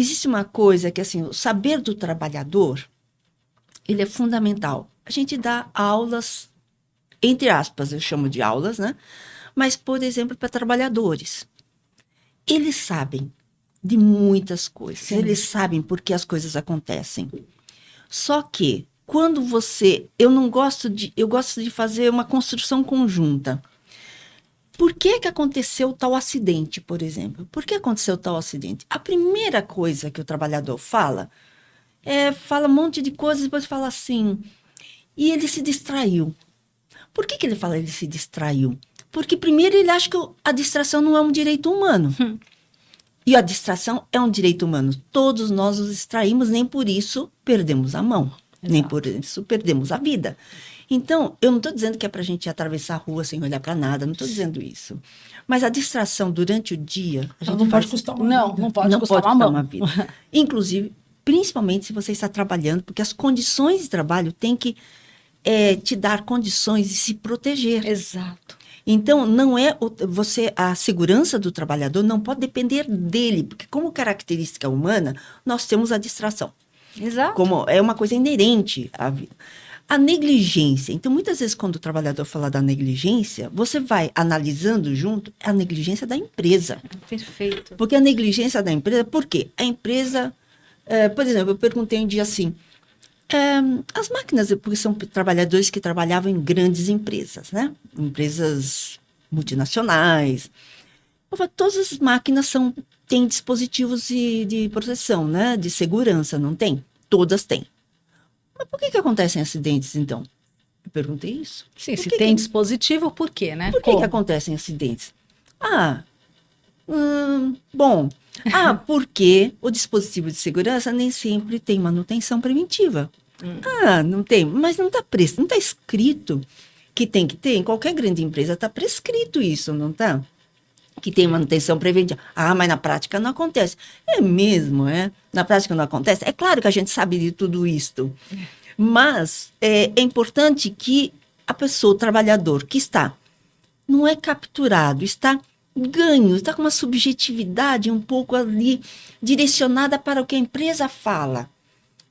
existe uma coisa que, assim, o saber do trabalhador, ele é fundamental. A gente dá aulas, entre aspas, eu chamo de aulas, né? Mas, por exemplo, para trabalhadores. Eles sabem de muitas coisas. Sim. Eles sabem por que as coisas acontecem. Só que, quando você... Eu gosto de fazer uma construção conjunta. Por que aconteceu tal acidente, por exemplo? Por que aconteceu tal acidente? A primeira coisa que o trabalhador fala um monte de coisas, depois fala assim, e ele se distraiu. Por que ele fala ele se distraiu? Porque primeiro ele acha que a distração não é um direito humano. E a distração é um direito humano. Todos nós nos distraímos, nem por isso perdemos a mão. Exato. Nem por isso perdemos a vida. Então, eu não estou dizendo que é para a gente atravessar a rua sem olhar para nada, não estou dizendo isso. Mas a distração durante o dia... não pode custar uma vida. Não pode custar uma vida. Inclusive, principalmente se você está trabalhando, porque as condições de trabalho têm que te dar condições de se proteger. Exato. Então, não é a segurança do trabalhador não pode depender dele, porque como característica humana, nós temos a distração. Exato. Como é uma coisa inerente à vida. A negligência. Então, muitas vezes, quando o trabalhador fala da negligência, você vai analisando junto a negligência da empresa. Perfeito. Porque a negligência da empresa, por quê? A empresa, por exemplo, eu perguntei um dia assim, as máquinas, porque são trabalhadores que trabalhavam em grandes empresas, né? Empresas multinacionais. Eu falei, todas as máquinas têm dispositivos de proteção, né? De segurança, não tem? Todas têm. Mas por que acontecem acidentes, então? Eu perguntei isso. Sim, se tem dispositivo, por quê, né? Por que acontecem acidentes? Porque o dispositivo de segurança nem sempre tem manutenção preventiva. Não tem, mas não está escrito que tem que ter. Em qualquer grande empresa está prescrito isso, não está? Que tem manutenção preventiva. Mas na prática não acontece. É mesmo, é? Na prática não acontece. É claro que a gente sabe de tudo isto. Mas é importante que a pessoa, o trabalhador que não é capturado, está ganho, está com uma subjetividade um pouco ali direcionada para o que a empresa fala.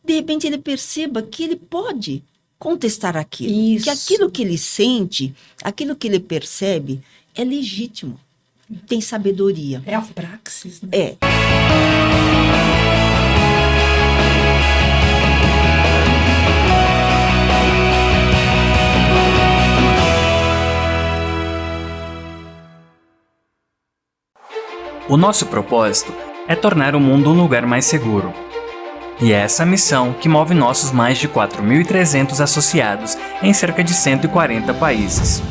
De repente ele perceba que ele pode contestar aquilo. Isso. Que aquilo que ele sente, aquilo que ele percebe é legítimo. Tem sabedoria. É a praxis, né? É. O nosso propósito é tornar o mundo um lugar mais seguro. E é essa missão que move nossos mais de 4.300 associados em cerca de 140 países.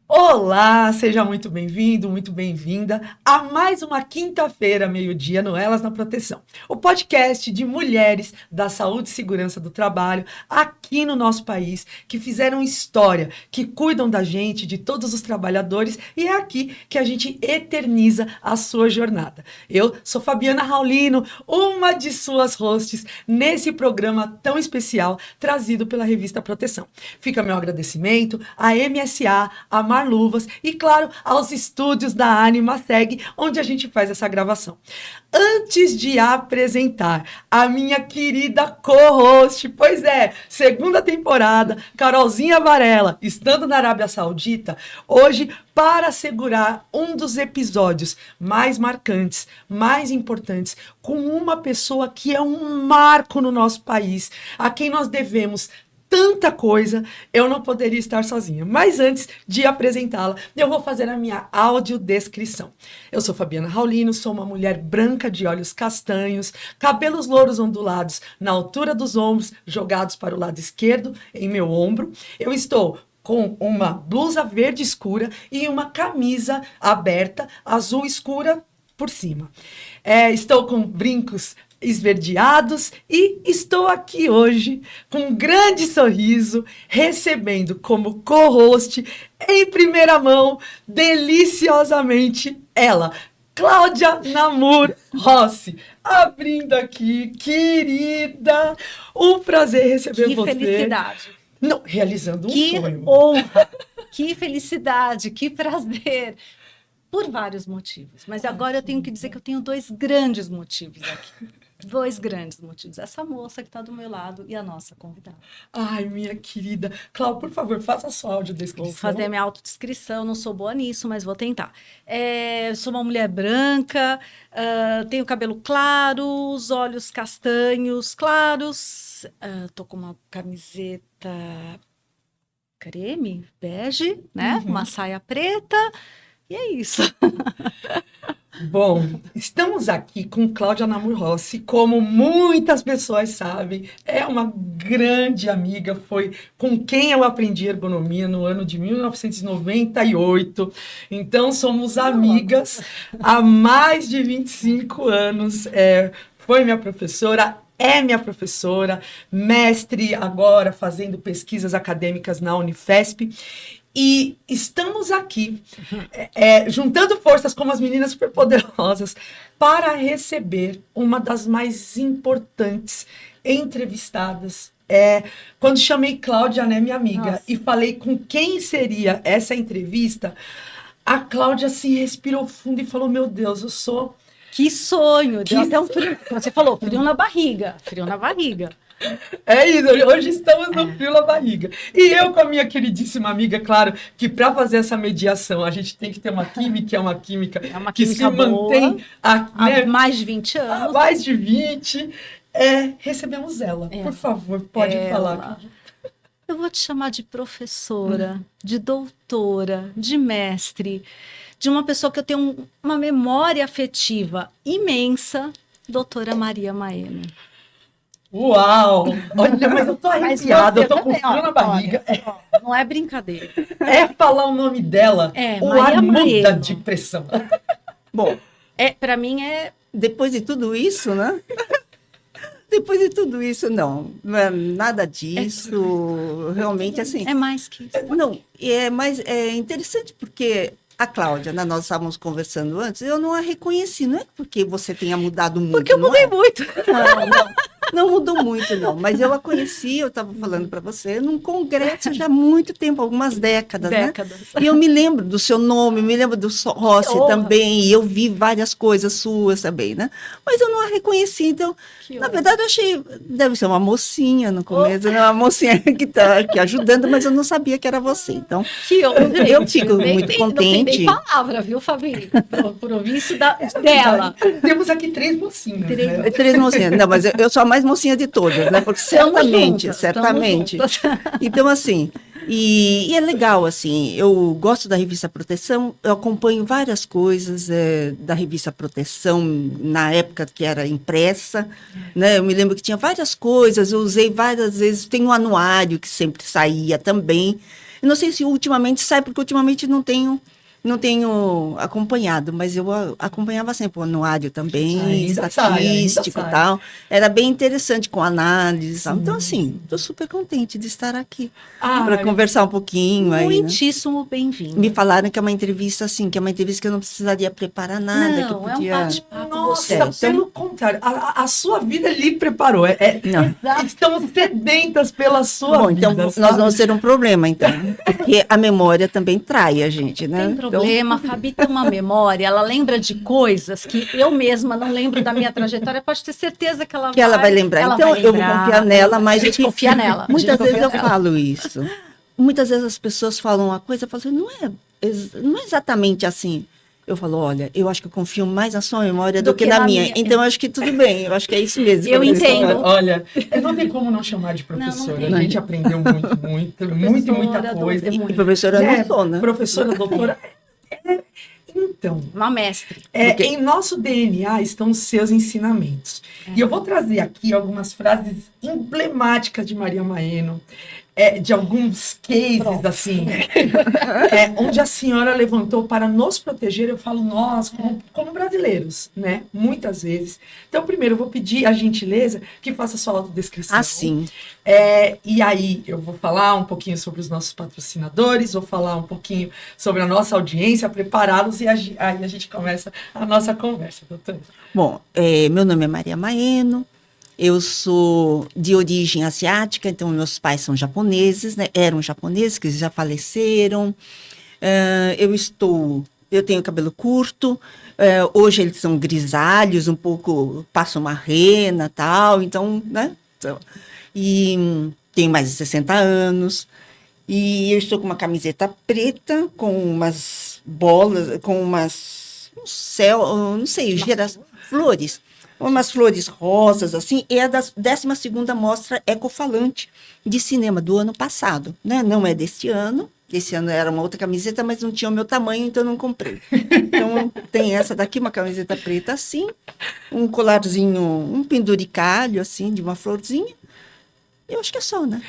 Olá, seja muito bem-vindo, muito bem-vinda a mais uma quinta-feira, meio-dia, no Elas na Proteção. O podcast de mulheres da saúde e segurança do trabalho aqui no nosso país, que fizeram história, que cuidam da gente, de todos os trabalhadores, e é aqui que a gente eterniza a sua jornada. Eu sou Fabiana Raulino, uma de suas hosts nesse programa tão especial trazido pela revista Proteção. Fica meu agradecimento à MSA, a Marluvas e, claro, aos estúdios da Anima Seg, onde a gente faz essa gravação. Antes de apresentar a minha querida co-host, pois é, segunda temporada, Carolzinha Varela, estando na Arábia Saudita, hoje, para assegurar um dos episódios mais marcantes, mais importantes, com uma pessoa que é um marco no nosso país, a quem nós devemos tanta coisa, eu não poderia estar sozinha. Mas antes de apresentá-la, eu vou fazer a minha audiodescrição. Eu sou Fabiana Raulino, sou uma mulher branca de olhos castanhos, cabelos louros ondulados na altura dos ombros, jogados para o lado esquerdo, em meu ombro. Eu estou com uma blusa verde escura e uma camisa aberta, azul escura por cima. Estou com brincos esverdeados e estou aqui hoje com um grande sorriso, recebendo como co-host em primeira mão, deliciosamente, ela, Cláudia Namur Rossi, abrindo aqui, querida, um prazer receber você. Que felicidade. Não, realizando um sonho. Que honra, que felicidade, que prazer. Por vários motivos. Mas agora eu tenho que dizer que eu tenho 2 grandes motivos aqui. 2 grandes motivos. Essa moça que está do meu lado e a nossa convidada. Ai, minha querida. Cláudia, por favor, faça a sua audiodescrição. Vou fazer a minha autodescrição, não sou boa nisso, mas vou tentar. Sou uma mulher branca, tenho cabelo claro, os olhos castanhos claros, tô com uma camiseta creme, bege, né? Uma saia preta, e é isso. Bom, estamos aqui com Cláudia Namur Rossi, como muitas pessoas sabem, é uma grande amiga, foi com quem eu aprendi ergonomia no ano de 1998, então somos amigas há mais de 25 anos, foi minha professora, é minha professora, mestre agora fazendo pesquisas acadêmicas na Unifesp. E estamos aqui, juntando forças como as meninas superpoderosas, para receber uma das mais importantes entrevistadas. Quando chamei Cláudia, né, minha amiga, Nossa. e falei com quem seria essa entrevista, a Cláudia se respirou fundo e falou, meu Deus, eu sou... Que sonho! Deu até um frio. Você falou, frio na barriga. Frio na barriga. É isso, hoje estamos no frio na barriga. E eu com a minha queridíssima amiga, claro, que para fazer essa mediação a gente tem que ter uma química, uma química que se química boa, mantém há né, mais de 20 há anos. mais de 20. Recebemos ela. Por favor, pode falar. Eu vou te chamar de professora, de doutora, de mestre, de uma pessoa que eu tenho uma memória afetiva imensa, doutora Maria Maeno. Uau! Olha, mas eu tô arrepiada, eu tô com frio na barriga. Não é brincadeira. Falar o nome dela, o Maria ar muda Maeno. de pressão. Bom, Para mim depois de tudo isso, né? Depois de tudo isso, não é nada disso, realmente assim. é mais que isso. Não, mas é interessante porque a Cláudia, né, nós estávamos conversando antes, eu não a reconheci, não é porque você tenha mudado muito. Porque eu não mudei é? muito. Não mudou muito, não, mas eu a conheci, eu estava falando para você, num congresso já há muito tempo, algumas décadas, né? E eu me lembro do seu nome, me lembro do Rossi também, e eu vi várias coisas suas também, né? Mas eu não a reconheci, então, na verdade, eu achei, deve ser uma mocinha no começo, né? Uma mocinha que está aqui ajudando, mas eu não sabia que era você, então, eu fico muito contente. Não tem nem palavra, viu, Fabi? Por ouvir isso dela. Temos aqui 3 mocinhas, né? 3 mocinhas, não, mas eu sou a mais mocinha de todas, né? Porque certamente. Juntas. Então, assim, e é legal, assim, eu gosto da revista Proteção, eu acompanho várias coisas da revista Proteção, na época que era impressa, né? Eu me lembro que tinha várias coisas, eu usei várias vezes, tem um anuário que sempre saía também. Eu não sei se ultimamente sai, porque ultimamente não tenho acompanhado, mas eu acompanhava sempre o anuário também, estatístico e tal. Era bem interessante com análise. Sabe? Então, assim, estou super contente de estar aqui para conversar um pouquinho. Muitíssimo aí, né? bem-vindo. Me falaram que é uma entrevista assim, que é uma entrevista que eu não precisaria preparar nada. Não, que podia... é um bate-papo. Nossa, pelo contrário, a sua vida lhe preparou. Estamos sedentas pela sua Bom, vida. então nós vamos ter um problema, então. Porque a memória também trai a gente, né? Tem problema, a Fabi tem uma memória, ela lembra de coisas que eu mesma não lembro da minha trajetória, pode ter certeza que ela vai lembrar. Então, eu vou confiar nela, mas a gente confia nela. Muitas vezes eu falo isso. Muitas vezes as pessoas falam uma coisa, eu falo assim, não é exatamente assim. Eu falo, olha, eu acho que eu confio mais na sua memória do que na minha. Então, eu acho que tudo bem, eu acho que é isso mesmo. Eu entendo. Olha, não tem como não chamar de professora. A gente aprendeu muita coisa. E professora não sou, né? Professora, doutora. Então, uma mestre. Em nosso DNA estão os seus ensinamentos. E eu vou trazer aqui algumas frases emblemáticas de Maria Maeno, de alguns cases, assim, onde a senhora levantou para nos proteger. Eu falo nós, como brasileiros, né? Muitas vezes. Então, primeiro, eu vou pedir a gentileza que faça a sua autodescrição. Sim. E aí, eu vou falar um pouquinho sobre os nossos patrocinadores, vou falar um pouquinho sobre a nossa audiência, prepará-los, e aí a gente começa a nossa conversa, doutora. Bom, meu nome é Maria Maeno. Eu sou de origem asiática, então meus pais são japoneses, né? Eram japoneses, que já faleceram. Eu Eu tenho cabelo curto, hoje eles são grisalhos, um pouco, passam uma rena, tal, então, né? Então, e tenho mais de 60 anos, e eu estou com uma camiseta preta, com umas bolas, com umas, um céu, não sei, flores, umas flores rosas, assim, é a da 12ª Mostra Ecofalante de Cinema do ano passado, né? Não é deste ano. Esse ano era uma outra camiseta, mas não tinha o meu tamanho, então eu não comprei. Então, tem essa daqui, uma camiseta preta assim, um colarzinho, um penduricalho, assim, de uma florzinha. Eu acho que é só, né?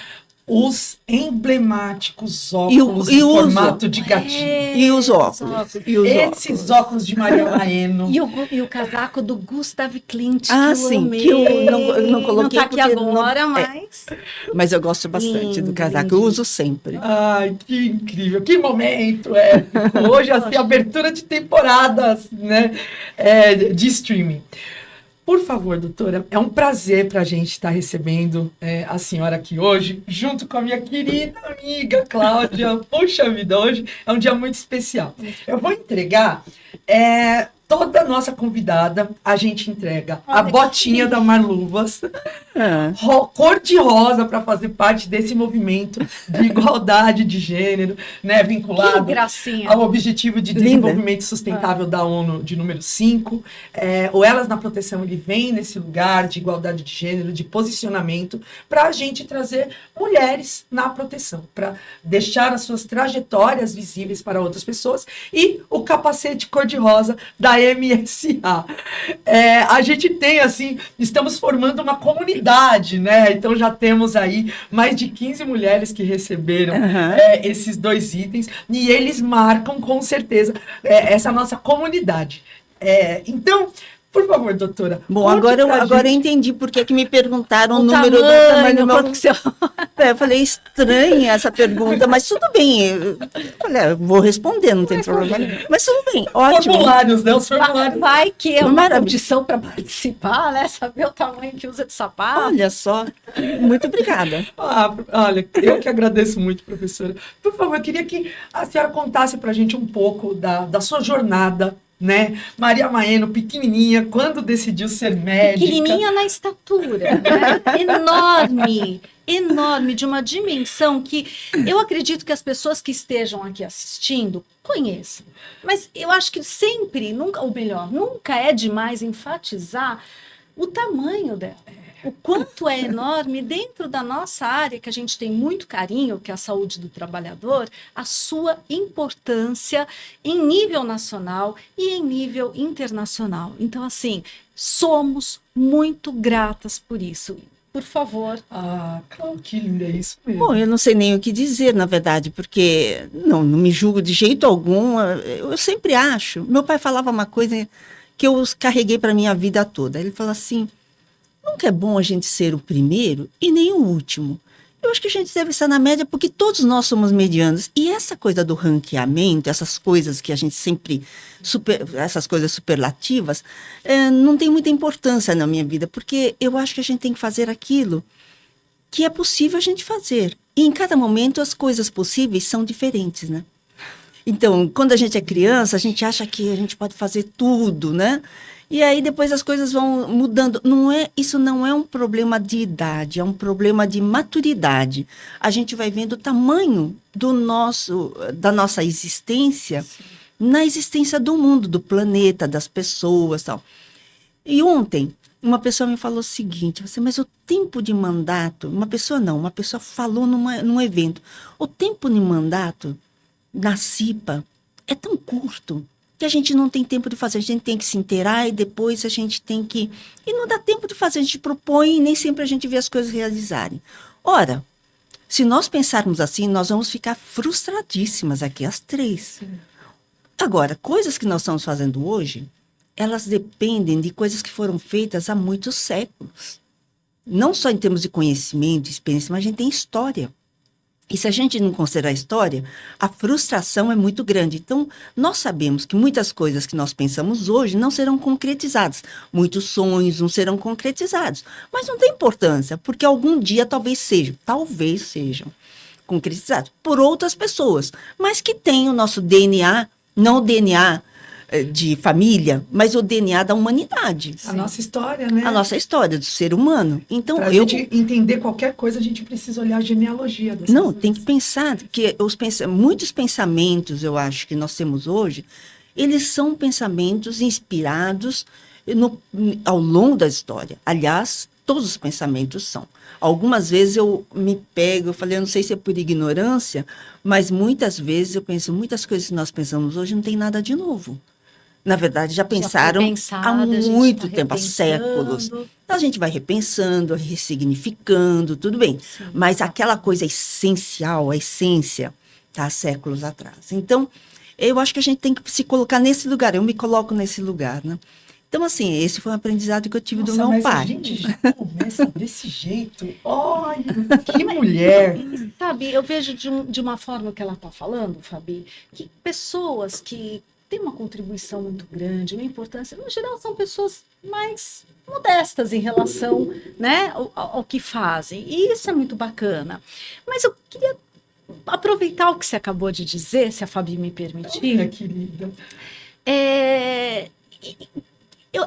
Os emblemáticos E óculos o em uso. formato de gatinho. E os óculos. E os Esses óculos de Maria Maeno. E o casaco do Gustav Klimt, Ah, que eu sim, amei. que eu não coloquei Não tá aqui porque não- agora, mas... Mas eu gosto bastante do Lindo, casaco, eu uso sempre. Ai, que incrível, que momento épico. Hoje, assim, abertura de temporadas, né, de streaming. Por favor, doutora, é um prazer para a gente estar recebendo a senhora aqui hoje, junto com a minha querida amiga Cláudia. Puxa vida, hoje é um dia muito especial. Eu vou entregar toda a nossa convidada, a gente entrega a botinha da Marluvas, cor de rosa, para fazer parte desse movimento de igualdade de gênero, né, Que vinculado gracinha. ao Objetivo de Linda. Desenvolvimento Sustentável da ONU, de número 5. O Elas na Proteção, ele vem nesse lugar de igualdade de gênero, de posicionamento, para a gente trazer mulheres na proteção, para deixar as suas trajetórias visíveis para outras pessoas, e o capacete cor-de-rosa da MSA. A gente tem, assim, estamos formando uma comunidade, né? Então já temos aí mais de 15 mulheres que receberam esses 2 itens, e eles marcam com certeza essa nossa comunidade. Então, por favor, doutora. Bom, conte agora eu pra gente. entendi por que me perguntaram o O número do tamanho, tamanho do meu... quanto que você... Eu falei, estranha essa pergunta, mas tudo bem. Eu falei, eu vou responder, não tem problema nenhum. Mas tudo bem, ótimo. Formulários, né? Os formulários. Vai que é uma Maravilha. competição para participar, né? Saber o tamanho que usa de sapato. Olha só, muito obrigada. Olha, eu que agradeço muito, professora. Por favor, eu queria que a senhora contasse pra gente um pouco da sua jornada, né? Maria Maeno, pequenininha, quando decidiu ser médica. Pequenininha na estatura, né? Enorme, enorme, de uma dimensão que eu acredito que as pessoas que estejam aqui assistindo conheçam. Mas eu acho que sempre, nunca, ou melhor, nunca é demais enfatizar o tamanho dela. O quanto é enorme dentro da nossa área, que a gente tem muito carinho, que é a saúde do trabalhador, a sua importância em nível nacional e em nível internacional. Então, assim, somos muito gratas por isso. Por favor. Claro, que lindo, é isso mesmo. Bom, eu não sei nem o que dizer, na verdade, porque não me julgo de jeito algum. Eu sempre acho. Meu pai falava uma coisa que eu carreguei para minha vida toda. Ele falou assim: nunca é bom a gente ser o primeiro e nem o último. Eu acho que a gente deve estar na média porque todos nós somos medianos. E essa coisa do ranqueamento, essas coisas que a gente sempre... essas coisas superlativas, não tem muita importância na minha vida, porque eu acho que a gente tem que fazer aquilo que é possível a gente fazer. E em cada momento as coisas possíveis são diferentes, né? Então, quando a gente é criança, a gente acha que a gente pode fazer tudo, né? E aí depois as coisas vão mudando. Isso não é um problema de idade, é um problema de maturidade. A gente vai vendo o tamanho da nossa existência, na existência do mundo, do planeta, das pessoas, tal. E ontem, uma pessoa me falou o seguinte: mas o tempo de mandato, uma pessoa falou num evento, o tempo de mandato na CIPA é tão curto que a gente não tem tempo de fazer, a gente tem que se inteirar e depois a gente tem que... E não dá tempo de fazer, a gente propõe e nem sempre a gente vê as coisas realizarem. Ora, se nós pensarmos assim, nós vamos ficar frustradíssimas aqui, as 3. Sim. Agora, coisas que nós estamos fazendo hoje, elas dependem de coisas que foram feitas há muitos séculos. Não só em termos de conhecimento, experiência, mas a gente tem história. E se a gente não considerar a história, a frustração é muito grande. Então, nós sabemos que muitas coisas que nós pensamos hoje não serão concretizadas. Muitos sonhos não serão concretizados. Mas não tem importância, porque algum dia talvez sejam concretizados por outras pessoas, mas que têm o nosso DNA Não o DNA de família, mas o DNA da humanidade. A nossa história, né? A nossa história do ser humano. Então, Pra gente entender qualquer coisa, a gente precisa olhar a genealogia dessas Não, coisas. tem que pensar que muitos pensamentos, eu acho, que nós temos hoje, eles são pensamentos inspirados ao longo da história. Aliás, todos os pensamentos são. Algumas vezes eu me pego, eu falei, eu não sei se é por ignorância, mas muitas vezes eu penso, muitas coisas que nós pensamos hoje não tem nada de novo. Na verdade, já pensaram há muito tempo, há séculos. Então, a gente vai repensando, ressignificando, tudo bem. Sim. Mas aquela coisa essencial, a essência, está há séculos atrás. Então, eu acho que a gente tem que se colocar nesse lugar. Eu me coloco nesse lugar, né? Então, assim, esse foi um aprendizado que eu tive do meu mas pai. A gente já começa desse jeito. Olha, que mulher! Sabe, eu vejo de uma forma que ela está falando, Fabi, que pessoas que têm uma contribuição muito grande, uma importância, no geral são pessoas mais modestas em relação, né, ao que fazem. E isso é muito bacana. Mas eu queria aproveitar o que você acabou de dizer, se a Fabi me permitir. Minha querida.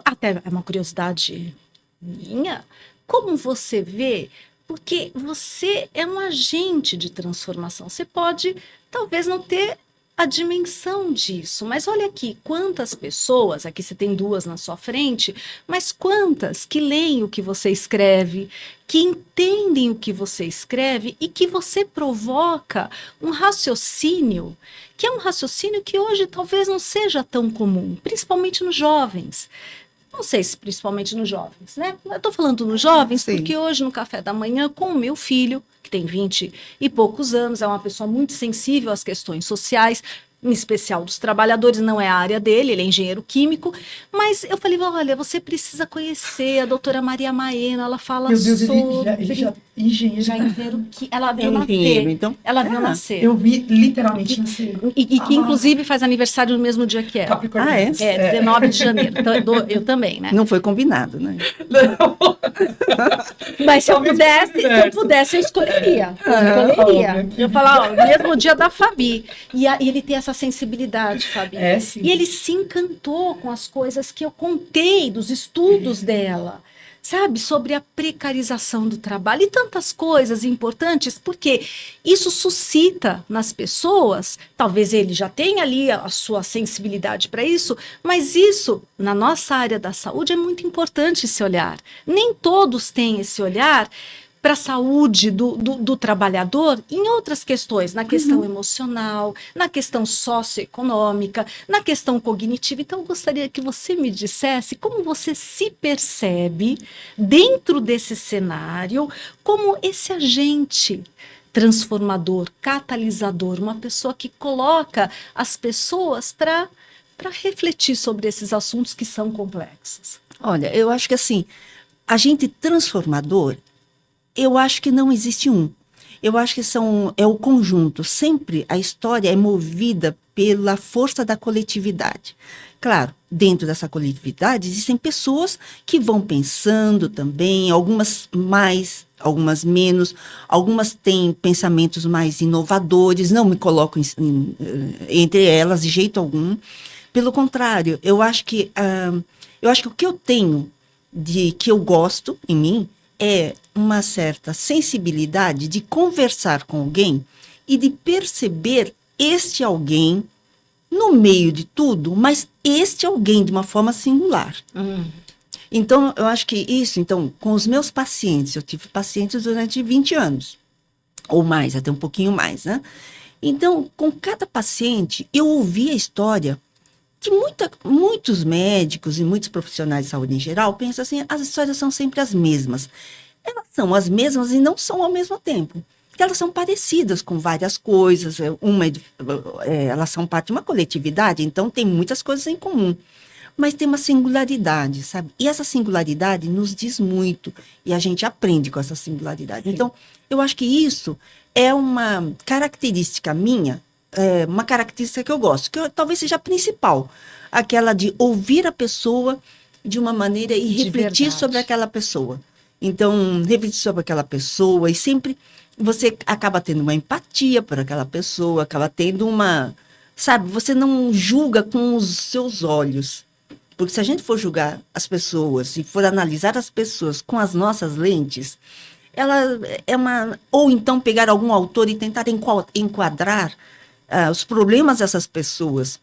Até é uma curiosidade minha, como você vê, porque você é um agente de transformação. Você pode, talvez, não ter a dimensão disso, mas olha aqui, quantas pessoas, aqui você tem duas na sua frente, mas quantas que leem o que você escreve, que entendem o que você escreve e que você provoca um raciocínio, que é um raciocínio que hoje talvez não seja tão comum, principalmente nos jovens. Não sei se principalmente nos jovens, né? Eu estou falando nos jovens porque hoje no café da manhã com o meu filho, que tem 20 e poucos anos, é uma pessoa muito sensível às questões sociais, em especial dos trabalhadores, não é a área dele, ele é engenheiro químico, mas eu falei, olha, você precisa conhecer a doutora Maria Maena, ela fala Meu Deus, sobre... ele já engenheiro. Já engenheiro que ela viu engenheiro, nascer. então? Ela viu nascer. Eu vi literalmente nascer. E que inclusive faz aniversário no mesmo dia que ela. Capricórnio. Ah, é? É, 19 de janeiro. Então, eu também, né? Não foi combinado, né? Mas se eu Talvez pudesse, eu escolheria. óbvio. Eu falar, ó, mesmo dia da Fabi. E ele tem essa sensibilidade, Fabi. É, sim. E ele se encantou com as coisas que eu contei dos estudos dela. Sabe, sobre a precarização do trabalho e tantas coisas importantes, porque isso suscita nas pessoas, talvez ele já tenha ali a sua sensibilidade para isso, mas isso, na nossa área da saúde, é muito importante esse olhar. Nem todos têm esse olhar para a saúde do trabalhador em outras questões, na questão emocional, na questão socioeconômica, na questão cognitiva. Então, eu gostaria que você me dissesse como você se percebe dentro desse cenário, como esse agente transformador, catalisador, uma pessoa que coloca as pessoas para refletir sobre esses assuntos que são complexos. Olha, eu acho que assim, agente transformador, eu acho que não existe um. Eu acho que é o conjunto. Sempre a história é movida pela força da coletividade. Claro, dentro dessa coletividade existem pessoas que vão pensando também, algumas mais, algumas menos, algumas têm pensamentos mais inovadores, não me coloco entre elas de jeito algum. Pelo contrário, eu acho que o que eu tenho que eu gosto em mim é uma certa sensibilidade de conversar com alguém e de perceber este alguém no meio de tudo, mas este alguém de uma forma singular. Então, eu acho que isso, então, com os meus pacientes, eu tive pacientes durante 20 anos, ou mais, até um pouquinho mais, né? Então, com cada paciente, eu ouvi a história que muitos médicos e muitos profissionais de saúde em geral pensam assim, as histórias são sempre as mesmas. Elas são as mesmas e não são ao mesmo tempo. Elas são parecidas com várias coisas, elas são parte de uma coletividade, então tem muitas coisas em comum. Mas tem uma singularidade, sabe? E essa singularidade nos diz muito, e a gente aprende com essa singularidade. Sim. Então, eu acho que isso é uma característica minha, uma característica que eu gosto, que talvez seja a principal, aquela de ouvir a pessoa de uma maneira e refletir sobre aquela pessoa. Então, refletir sobre aquela pessoa, e sempre você acaba tendo uma empatia por aquela pessoa, acaba tendo sabe? Você não julga com os seus olhos. Porque se a gente for julgar as pessoas e for analisar as pessoas com as nossas lentes, ela é uma... Ou então pegar algum autor e tentar enquadrar os problemas dessas pessoas,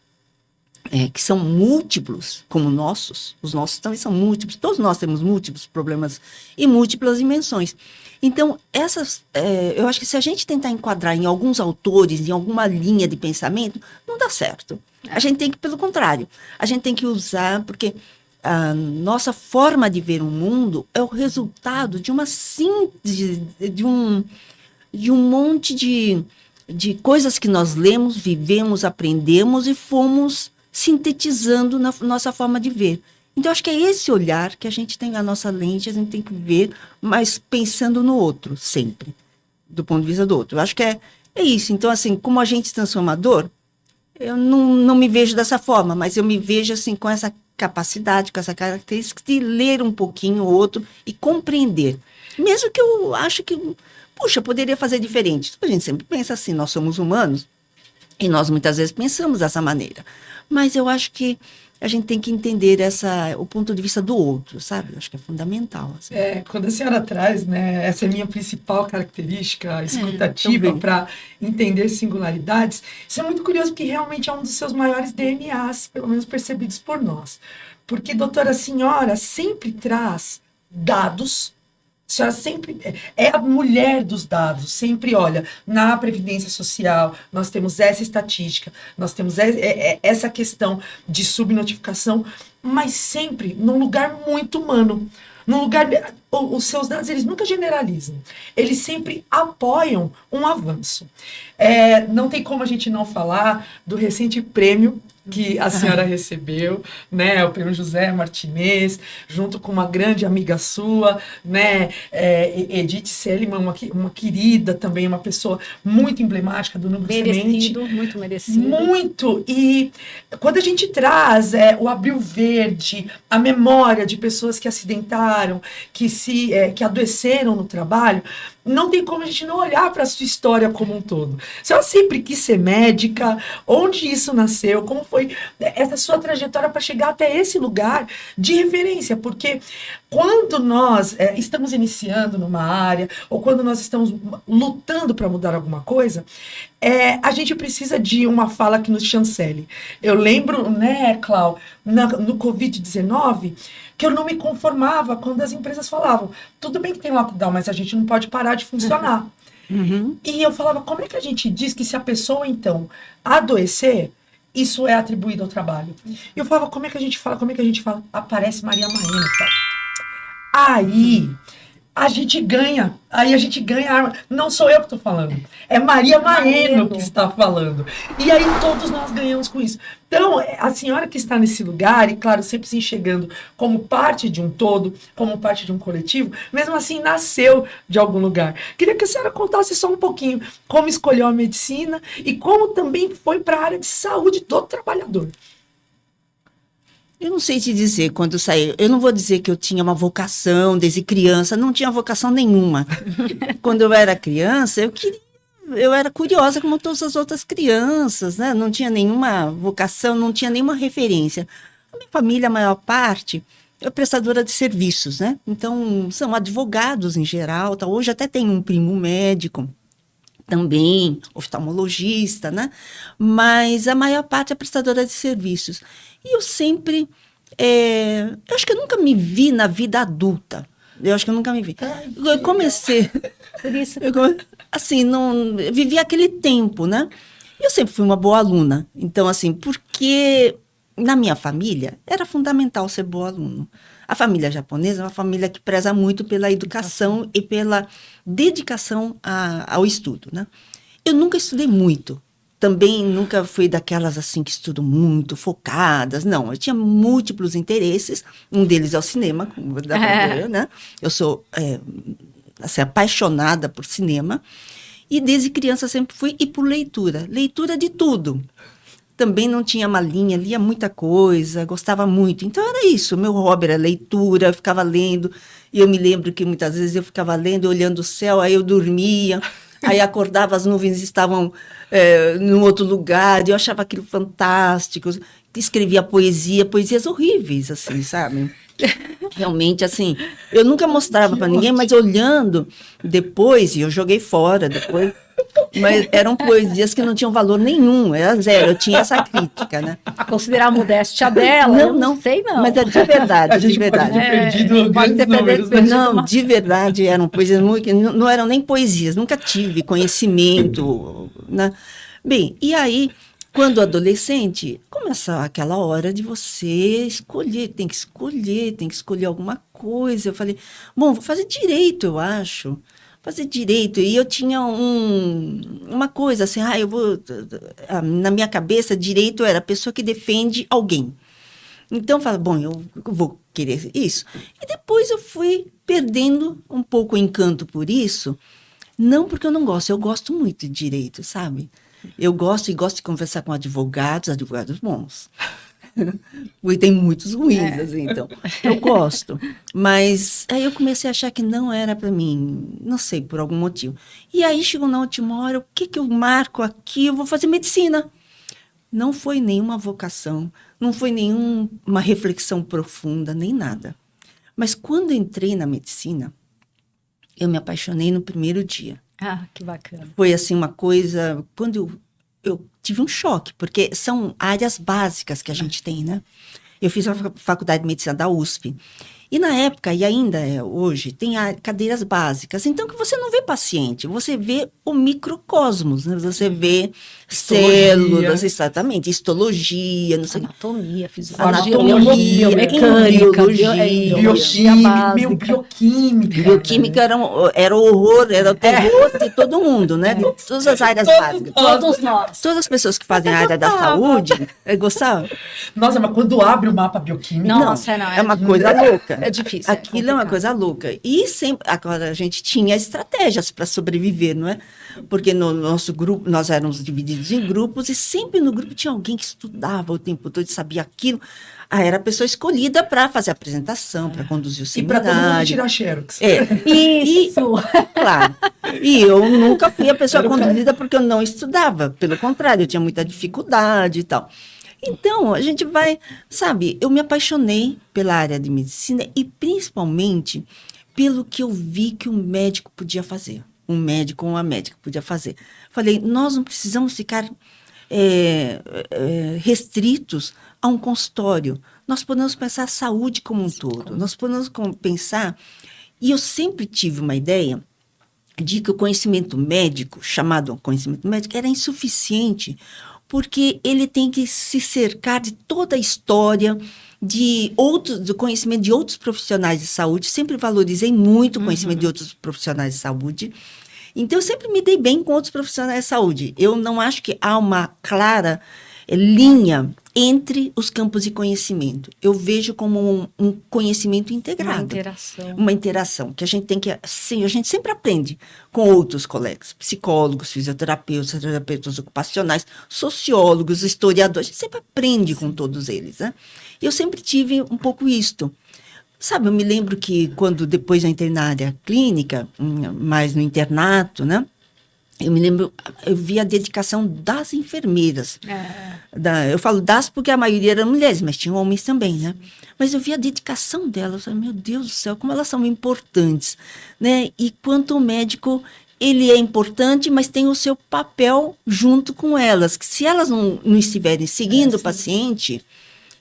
que são múltiplos, como os nossos também são múltiplos, todos nós temos múltiplos problemas e múltiplas dimensões. Então, eu acho que se a gente tentar enquadrar em alguns autores, em alguma linha de pensamento, não dá certo. A gente tem que, pelo contrário, a gente tem que usar, porque a nossa forma de ver o mundo é o resultado de uma síntese, de um monte de coisas que nós lemos, vivemos, aprendemos e fomos sintetizando na nossa forma de ver. Então, acho que é esse olhar que a gente tem, a nossa lente, a gente tem que ver, mas pensando no outro, sempre, do ponto de vista do outro. Eu acho que é isso. Então, assim, como agente transformador, eu não me vejo dessa forma, mas eu me vejo, assim, com essa capacidade, com essa característica de ler um pouquinho o outro e compreender. Mesmo que eu acho que, puxa, poderia fazer diferente. A gente sempre pensa assim, nós somos humanos, e nós muitas vezes pensamos dessa maneira. Mas eu acho que a gente tem que entender o ponto de vista do outro, sabe? Eu acho que é fundamental. Assim. Quando a senhora traz, né, essa é a minha principal característica escutativa para entender singularidades, isso é muito curioso, porque realmente é um dos seus maiores DNAs, pelo menos percebidos por nós. Porque, doutora, a senhora sempre traz dados. A senhora sempre é a mulher dos dados, sempre olha, na Previdência Social, nós temos essa estatística, nós temos essa questão de subnotificação, mas sempre num lugar muito humano. Num lugar, os seus dados, eles nunca generalizam, eles sempre apoiam um avanço. Não tem como a gente não falar do recente prêmio que a senhora recebeu, né, o prêmio José Martinez, junto com uma grande amiga sua, né, Edith Seliman, uma querida também, uma pessoa muito emblemática do Núcleo Semente. Muito merecido. Muito, e quando a gente traz o Abril Verde, a memória de pessoas que acidentaram, que adoeceram no trabalho, não tem como a gente não olhar para a sua história como um todo. A senhora sempre quis ser médica, onde isso nasceu, como foi essa sua trajetória para chegar até esse lugar de referência, porque quando nós estamos iniciando numa área, ou quando nós estamos lutando para mudar alguma coisa, a gente precisa de uma fala que nos chancele. Eu lembro, né, Clau, no Covid-19, que eu não me conformava quando as empresas falavam, tudo bem que tem lockdown, mas a gente não pode parar de funcionar. Uhum. E eu falava, como é que a gente diz que se a pessoa, então, adoecer, isso é atribuído ao trabalho? E eu falava, como é que a gente fala? Aparece Maria Maena, sabe? Aí a gente ganha arma. Não sou eu que estou falando, é Maria Maeno que está falando. E aí todos nós ganhamos com isso. Então, a senhora que está nesse lugar, e claro, sempre se enxergando como parte de um todo, como parte de um coletivo, mesmo assim nasceu de algum lugar. Queria que a senhora contasse só um pouquinho como escolheu a medicina e como também foi para a área de saúde do trabalhador. Eu não sei te dizer quando saí. Eu não vou dizer que eu tinha uma vocação desde criança, não tinha vocação nenhuma. Quando eu era criança, eu era curiosa como todas as outras crianças, né? Não tinha nenhuma vocação, não tinha nenhuma referência. A minha família, a maior parte, é prestadora de serviços, né? Então, são advogados em geral. Tá? Hoje até tem um primo médico, também oftalmologista, né? Mas a maior parte é prestadora de serviços. E eu sempre, eu acho que eu nunca me vi na vida adulta. Eu comecei, Por isso. assim, eu vivi aquele tempo, né? Eu sempre fui uma boa aluna. Então, assim, porque na minha família era fundamental ser boa aluna. A família japonesa é uma família que preza muito pela educação e pela dedicação ao estudo, né? Eu nunca estudei muito. Também nunca fui daquelas assim que estudam muito, focadas. Não, eu tinha múltiplos interesses. Um deles é o cinema, como dá pra ver, né? Eu sou assim, apaixonada por cinema. E desde criança sempre fui, e por leitura. Leitura de tudo. Também não tinha uma linha, lia muita coisa, gostava muito. Então era isso, meu hobby era leitura, eu ficava lendo. E eu me lembro que muitas vezes eu ficava lendo, olhando o céu, aí eu dormia. Aí acordava, as nuvens estavam num outro lugar, e eu achava aquilo fantástico. Escrevia poesias horríveis, assim, sabe? Realmente, assim, eu nunca mostrava para ninguém, mas olhando depois, e eu joguei fora depois, mas eram poesias que não tinham valor nenhum, era zero, eu tinha essa crítica, né? A considerar a modéstia dela, eu não sei, não. Mas é de verdade, A gente de verdade. pode ter perdido pode grandes ter números, perdido, né? Não, de verdade, eram poesias muito, não eram nem poesias, nunca tive conhecimento, né? Bem, e aí, quando adolescente, começa aquela hora de você escolher, tem que escolher alguma coisa. Eu falei, bom, vou fazer direito, eu acho. Fazer direito. E eu tinha uma coisa assim, na minha cabeça, direito era a pessoa que defende alguém. Então, eu falei, bom, eu vou querer isso. E depois eu fui perdendo um pouco o encanto por isso, não porque eu não gosto, eu gosto muito de direito, sabe? Eu gosto de conversar com advogados bons. Porque tem muitos ruins, assim, então. Eu gosto. Mas aí eu comecei a achar que não era para mim, não sei, por algum motivo. E aí chegou na última hora, o que eu marco aqui? Eu vou fazer medicina. Não foi nenhuma vocação, não foi nenhuma reflexão profunda, nem nada. Mas quando entrei na medicina, eu me apaixonei no primeiro dia. Ah, que bacana. Foi assim uma coisa, quando eu tive um choque, porque são áreas básicas que a gente tem, né? Eu fiz a faculdade de medicina da USP. E na época, e ainda hoje, tem cadeiras básicas. Então, que você não vê paciente, você vê o microcosmos, né? Você vê células, exatamente, histologia, não sei. Anatomia, fisiologia, Anatomia, biomecânica, bioquímica. Bioquímica era o horror, era o terror de todo mundo, né? De todas as áreas básicas. Todos nós. Todas as pessoas que fazem a área da saúde gostavam. Nossa, mas quando abre o mapa bioquímico... Nossa, não, é uma coisa louca. É difícil. Aquilo é uma coisa louca. E sempre, agora a gente tinha estratégias para sobreviver, não é? Porque no nosso grupo, nós éramos divididos em grupos, e sempre no grupo tinha alguém que estudava o tempo todo e sabia aquilo. Era a pessoa escolhida para fazer a apresentação, para conduzir o E seminário. para todo mundo tirar xerox. Isso! Claro. E eu nunca fui a pessoa conduzida porque eu não estudava. Pelo contrário, eu tinha muita dificuldade e tal. Então, a gente vai, sabe, eu me apaixonei pela área de medicina e principalmente pelo que eu vi que um médico podia fazer. Um médico ou uma médica podia fazer. Falei, nós não precisamos ficar restritos a um consultório. Nós podemos pensar a saúde como um todo. Nós podemos pensar... E eu sempre tive uma ideia de que o conhecimento médico, chamado conhecimento médico, era insuficiente, porque ele tem que se cercar de toda a história, do conhecimento de outros profissionais de saúde. Sempre valorizei muito o conhecimento de outros profissionais de saúde. Então, eu sempre me dei bem com outros profissionais de saúde. Eu não acho que há uma clara linha entre os campos de conhecimento. Eu vejo como um conhecimento integrado. Uma interação, que a gente tem que... Sim, a gente sempre aprende com outros colegas, psicólogos, fisioterapeutas, terapeutas ocupacionais, sociólogos, historiadores. A gente sempre aprende com todos eles, né? Eu sempre tive um pouco isto. Sabe, eu me lembro que quando depois eu entrei na área clínica, mais no internato, né? Eu me lembro, eu vi a dedicação das enfermeiras. Eu falo das porque a maioria eram mulheres, mas tinham homens também, né? Mas eu vi a dedicação delas. Eu falei, meu Deus do céu, como elas são importantes, né? E quanto o médico, ele é importante, mas tem o seu papel junto com elas. Que se elas não estiverem seguindo o paciente,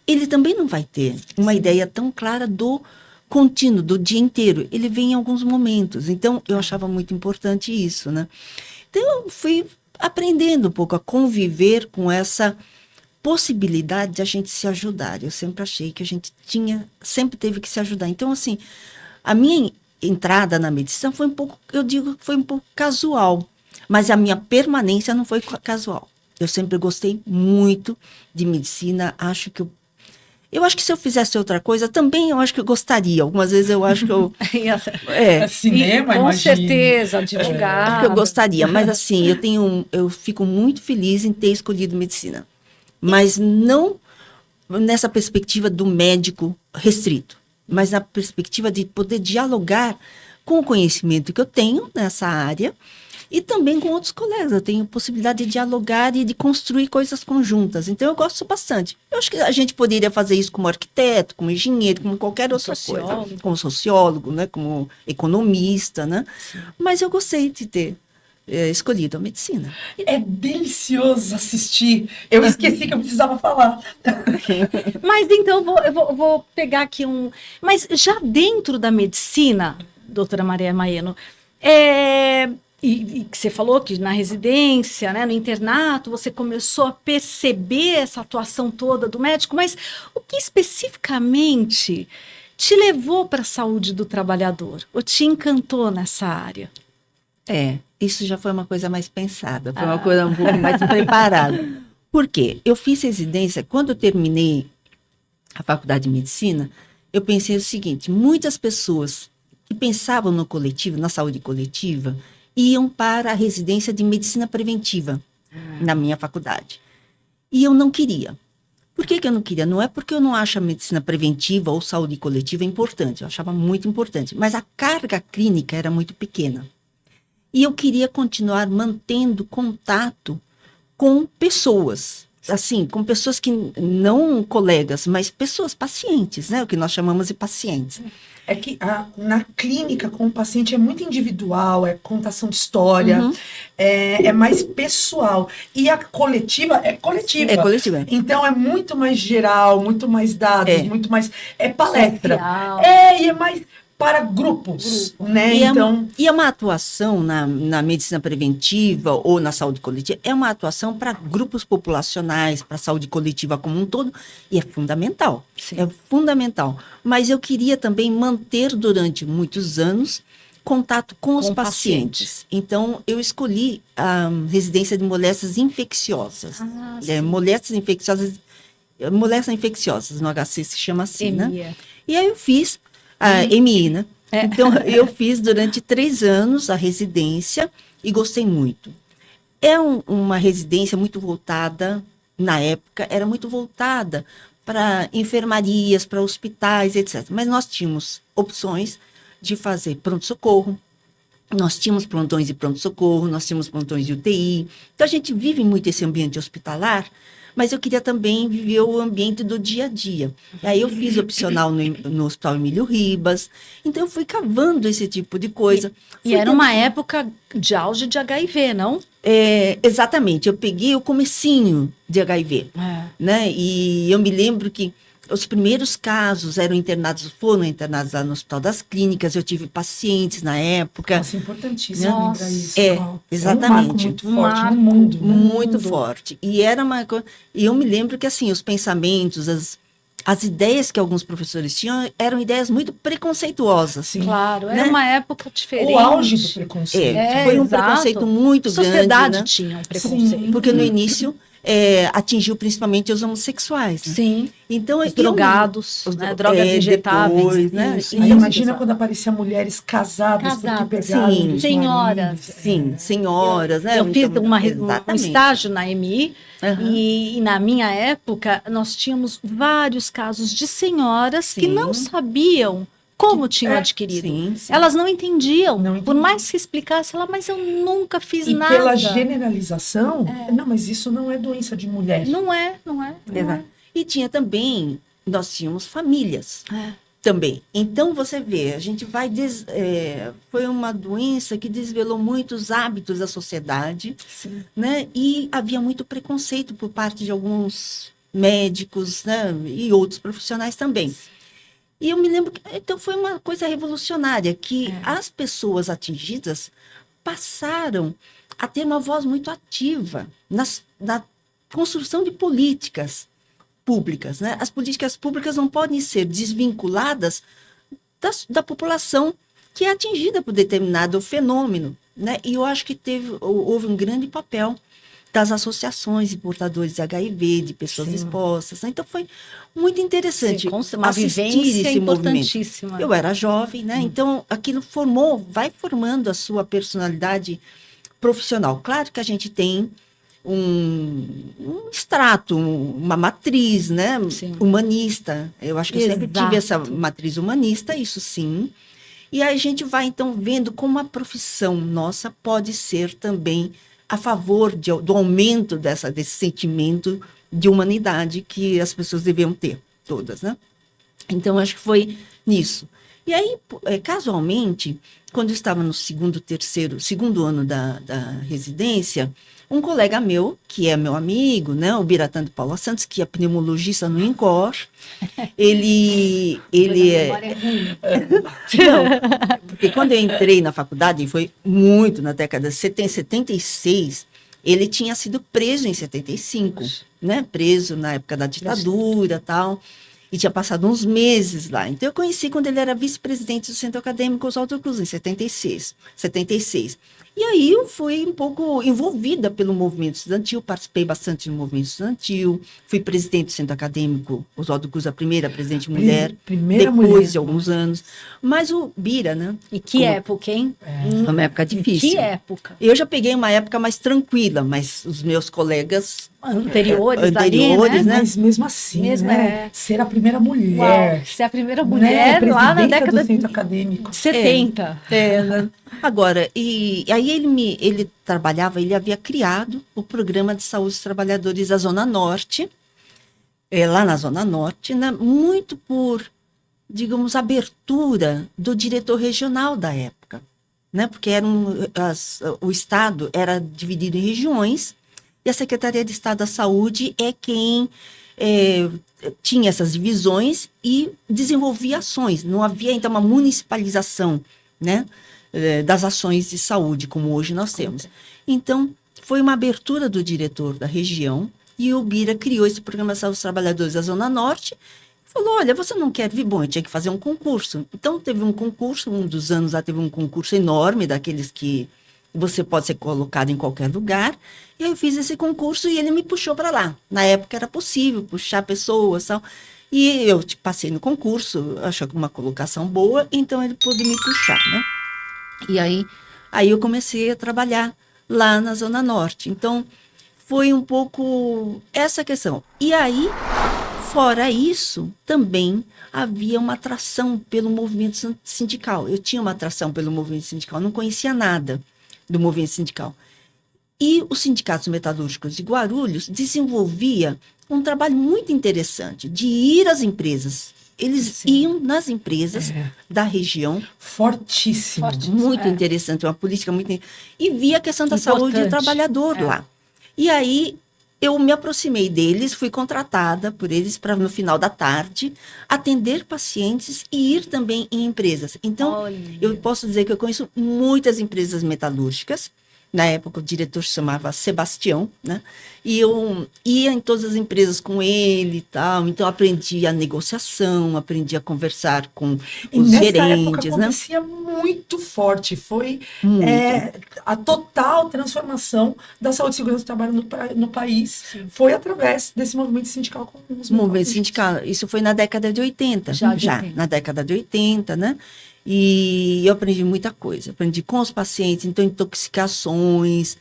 ele também não vai ter uma ideia tão clara do contínuo, do dia inteiro. Ele vem em alguns momentos. Então, eu achava muito importante isso, né? Então, eu fui aprendendo um pouco a conviver com essa possibilidade de a gente se ajudar. Eu sempre achei que a gente sempre teve que se ajudar. Então, assim, a minha entrada na medicina foi um pouco, eu digo, foi um pouco casual. Mas a minha permanência não foi casual. Eu sempre gostei muito de medicina. Eu acho que se eu fizesse outra coisa, também eu acho que eu gostaria. Algumas vezes eu acho que eu... Cinema, com imagina. certeza, advogado. Acho que eu gostaria. Mas assim, eu fico muito feliz em ter escolhido medicina. Mas não nessa perspectiva do médico restrito, mas na perspectiva de poder dialogar com o conhecimento que eu tenho nessa área E também com outros colegas. Eu tenho possibilidade de dialogar e de construir coisas conjuntas. Então, eu gosto bastante. Eu acho que a gente poderia fazer isso como arquiteto, como engenheiro, como qualquer outra sociólogo. coisa. Como sociólogo, né? Como economista, né? Mas eu gostei de ter escolhido a medicina. É delicioso assistir. Eu esqueci que eu precisava falar. Mas então, eu vou pegar aqui um... Mas já dentro da medicina, doutora Maria Maeno, e que você falou que na residência, né, no internato, você começou a perceber essa atuação toda do médico, mas o que especificamente te levou para a saúde do trabalhador? Ou te encantou nessa área? Isso já foi uma coisa mais pensada, foi uma coisa um pouco mais preparada. Por quê? Eu fiz residência, quando eu terminei a faculdade de medicina, eu pensei o seguinte, muitas pessoas que pensavam no coletivo, na saúde coletiva, iam para a residência de medicina preventiva na minha faculdade. E eu não queria. Por que eu não queria? Não é porque eu não acho a medicina preventiva ou saúde coletiva importante, eu achava muito importante, mas a carga clínica era muito pequena. E eu queria continuar mantendo contato com pessoas, assim, com pessoas que não colegas, mas pessoas, pacientes, né? O que nós chamamos de pacientes. É que na clínica com o paciente é muito individual, é contação de história, é mais pessoal. E a coletiva é coletiva. É coletiva. Então é muito mais geral, muito mais dados, muito mais... É palestra. Social. E é mais para grupos, né? E é uma atuação na medicina preventiva ou na saúde coletiva, é uma atuação para grupos populacionais, para a saúde coletiva como um todo, e é fundamental. Sim. É fundamental. Mas eu queria também manter durante muitos anos contato com os pacientes. Então, eu escolhi a residência de moléstias infecciosas. Moléstias infecciosas, no HC se chama assim, né? E aí eu fiz a MI, né? Então, eu fiz durante 3 anos a residência e gostei muito. É uma residência muito voltada, na época, era muito voltada para enfermarias, para hospitais, etc. Mas nós tínhamos opções de fazer pronto-socorro, nós tínhamos plantões de pronto-socorro, nós tínhamos plantões de UTI. Então, a gente vive muito esse ambiente hospitalar, mas eu queria também viver o ambiente do dia a dia. Aí eu fiz opcional no Hospital Emílio Ribas, então eu fui cavando esse tipo de coisa. E era uma época de auge de HIV, não? Exatamente, eu peguei o comecinho de HIV, né? E eu me lembro que os primeiros casos foram internados lá no Hospital das Clínicas, eu tive pacientes na época. Nossa, importantíssimo lembrar isso. Exatamente. É um marco muito forte no mundo. Né? Muito forte. E eu me lembro que, assim, os pensamentos, as ideias que alguns professores tinham eram ideias muito preconceituosas. Sim. Claro, era né? uma época diferente. O auge do preconceito. Foi um exato. preconceito muito grande. A sociedade né? tinha um preconceito. Sim. Porque no início atingiu principalmente os homossexuais. Né? Sim. Então, Os drogados, né? Drogas injetáveis. Depois, né? Isso, Aí isso, imagina exato. quando aparecia mulheres casadas porque Casadas, pegaram sim. os Senhoras. maridos. Sim, senhoras, né? Eu fiz Então, um exatamente. estágio na MI Aham. e na minha época nós tínhamos vários casos de senhoras que Sim. não sabiam como tinham adquirido. Sim, sim. Elas não entendiam. Não Por entendiam. mais que explicasse, ela, mas eu nunca fiz E nada. pela generalização, não, mas isso não é doença de mulher. Não é, não é. Não Exato. E tinha também, nós tínhamos famílias também. Então, você vê, a gente vai... foi uma doença que desvelou muitos hábitos da sociedade, né? E havia muito preconceito por parte de alguns médicos, né? E outros profissionais também. E eu me lembro que então foi uma coisa revolucionária, que as pessoas atingidas passaram a ter uma voz muito ativa na construção de políticas públicas. Né? As políticas públicas não podem ser desvinculadas da população que é atingida por determinado fenômeno. Né? E eu acho que houve um grande papel das associações de portadores de HIV, de pessoas expostas. Então, foi muito interessante uma vivência esse importantíssima. movimento. Eu era jovem, né? Então, aquilo vai formando a sua personalidade profissional. Claro que a gente tem um extrato, uma matriz, né? Sim. Humanista. Eu acho que eu sempre Exato. tive essa matriz humanista, isso sim. E aí a gente vai, então, vendo como a profissão nossa pode ser também a favor do aumento desse sentimento de humanidade que as pessoas deviam ter, todas, né? Então, acho que foi nisso. E aí, casualmente, quando eu estava no segundo ano da residência, um colega meu, que é meu amigo, né, o Biratã de Paula Santos, que é pneumologista no INCOR, ele é... Não, porque quando eu entrei na faculdade, e foi muito na década de 76, ele tinha sido preso em 75, né, preso na época da ditadura e tal, e tinha passado uns meses lá. Então, eu conheci quando ele era vice-presidente do Centro Acadêmico Oswaldo Cruz, em 76. E aí eu fui um pouco envolvida pelo movimento estudantil, participei bastante do movimento estudantil, fui presidente do Centro Acadêmico Oswaldo Cruz, a primeira presidente mulher, depois de alguns anos. Mas o Bira, né? E que época, hein? Foi uma época difícil. Que época? Eu já peguei uma época mais tranquila, mas os meus colegas... Anteriores, dali, né? Mas mesmo assim, Mesmo né? Ser a primeira mulher. Uau, ser a primeira mulher lá na década do Centro Acadêmico. de 70. Né? Agora, e aí ele trabalhava, ele havia criado o Programa de Saúde dos Trabalhadores da Zona Norte, lá na Zona Norte, né? Muito por, digamos, abertura do diretor regional da época, né? Porque o Estado era dividido em regiões, e a Secretaria de Estado da Saúde é quem tinha essas divisões e desenvolvia ações. Não havia, então, uma municipalização, né, das ações de saúde, como hoje nós temos. Então, foi uma abertura do diretor da região, e o Bira criou esse Programa de Saúde dos Trabalhadores da Zona Norte, e falou, olha, você não quer vir? Bom, eu tinha que fazer um concurso. Então, teve um concurso, um dos anos lá teve um concurso enorme, daqueles que você pode ser colocado em qualquer lugar. E aí eu fiz esse concurso e ele me puxou para lá. Na época era possível puxar pessoas e tal. E eu passei no concurso, achei uma colocação boa, então ele pôde me puxar, né? E aí eu comecei a trabalhar lá na Zona Norte. Então, foi um pouco essa questão. E aí, fora isso, também havia uma atração pelo movimento sindical. Eu tinha uma atração pelo movimento sindical, não conhecia nada do movimento sindical. E os sindicatos metalúrgicos de Guarulhos desenvolvia um trabalho muito interessante de ir às empresas. Eles iam nas empresas da região. Fortíssimo. Muito interessante, uma política muito... E via a questão da saúde do trabalhador lá. E aí, eu me aproximei deles, fui contratada por eles para, no final da tarde, atender pacientes e ir também em empresas. Então, eu posso dizer que eu conheço muitas empresas metalúrgicas. Na época, o diretor se chamava Sebastião, né? E eu ia em todas as empresas com ele e tal. Então, aprendi a negociação, aprendi a conversar com os gerentes, época, né? acontecia muito forte. Foi a total transformação da saúde e segurança do trabalho no país. Sim. Foi através desse movimento sindical. Movimento sindical. Isso foi na década de 80. Já na década de 80, né? E eu aprendi muita coisa. Aprendi com os pacientes, então, intoxicações,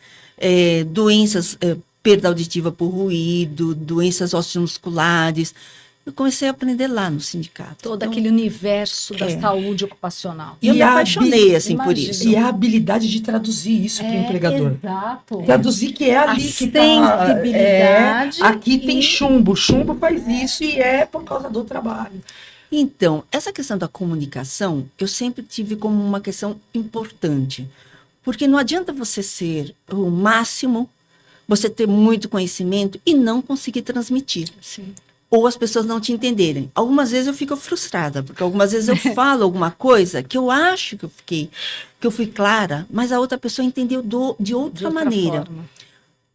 doenças, perda auditiva por ruído, doenças osteomusculares. Eu comecei a aprender lá no sindicato. Todo aquele universo da saúde ocupacional. E eu me apaixonei, assim, por isso. E a habilidade de traduzir isso para o empregador. Exato. Traduzir que é ali que tá... sensibilidade. Aqui tem chumbo. Chumbo faz isso e é por causa do trabalho. Então, essa questão da comunicação, eu sempre tive como uma questão importante. Porque não adianta você ser o máximo, você ter muito conhecimento e não conseguir transmitir. Sim. Ou as pessoas não te entenderem. Algumas vezes eu fico frustrada, porque algumas vezes eu falo alguma coisa que eu acho que eu fui clara, mas a outra pessoa entendeu de outra maneira. Forma.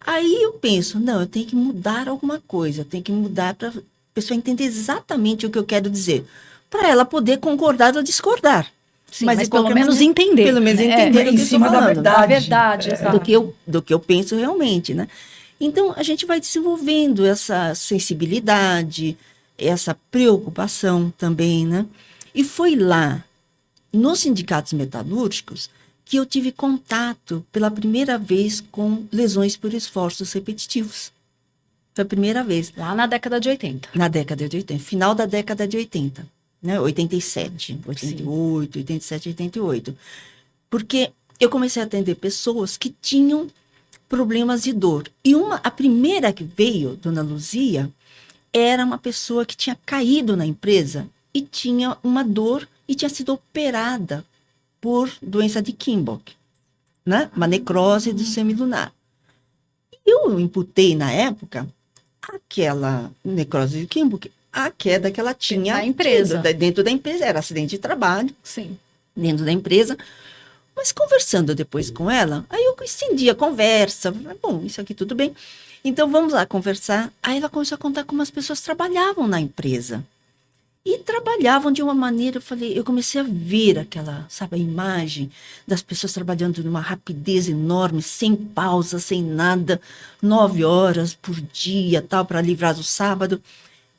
Aí eu penso, não, eu tenho que mudar alguma coisa, eu tenho que mudar para pessoa entender exatamente o que eu quero dizer, para ela poder concordar ou discordar. Sim, mas pelo menos entender. Pelo menos entender em cima da verdade. Da verdade, exato. Do que eu penso realmente, né? Então, a gente vai desenvolvendo essa sensibilidade, essa preocupação também, né? E foi lá, nos sindicatos metalúrgicos, que eu tive contato pela primeira vez com lesões por esforços repetitivos. Foi a primeira vez. Lá na década de 80. Na década de 80, final da década de 80. né? 87, 88, 87, 88. Porque eu comecei a atender pessoas que tinham problemas de dor. E a primeira que veio, Dona Luzia, era uma pessoa que tinha caído na empresa e tinha uma dor e tinha sido operada por doença de Kimball, né? Uma necrose do semilunar. Eu imputei, na época, aquela necrose de Kimball, a queda que ela tinha Na empresa. dentro da empresa, era acidente de trabalho, Sim. dentro da empresa. Mas conversando depois com ela, aí eu estendi a conversa. Falei, bom, isso aqui tudo bem. Então vamos lá conversar. Aí ela começou a contar como as pessoas trabalhavam na empresa. E trabalhavam de uma maneira, eu comecei a ver aquela, sabe, a imagem das pessoas trabalhando numa rapidez enorme, sem pausa, sem nada, 9 horas por dia, tal, para livrar do sábado.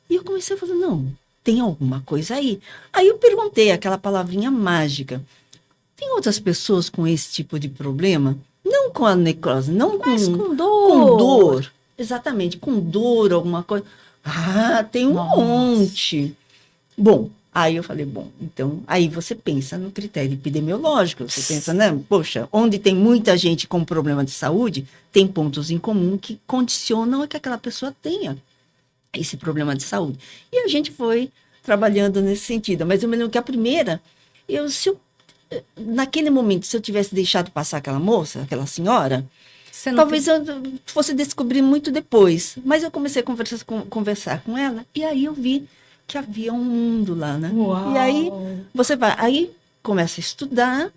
E eu comecei a falar, não, tem alguma coisa aí. Aí eu perguntei aquela palavrinha mágica. Tem outras pessoas com esse tipo de problema? Não com a necrose, não Mas com com dor. com dor. Exatamente, com dor, alguma coisa. Ah, tem um Nossa. monte. Bom, aí eu falei, então, aí você pensa no critério epidemiológico, você pensa, né, poxa, onde tem muita gente com problema de saúde, tem pontos em comum que condicionam a que aquela pessoa tenha esse problema de saúde. E a gente foi trabalhando nesse sentido, mas eu me lembro que a primeira, naquele momento, se eu tivesse deixado passar aquela moça, aquela senhora, Você não talvez eu fosse descobrir muito depois. Mas eu comecei a conversar com ela, e aí eu vi que havia um mundo lá, né? Uau. E aí aí começa a estudar,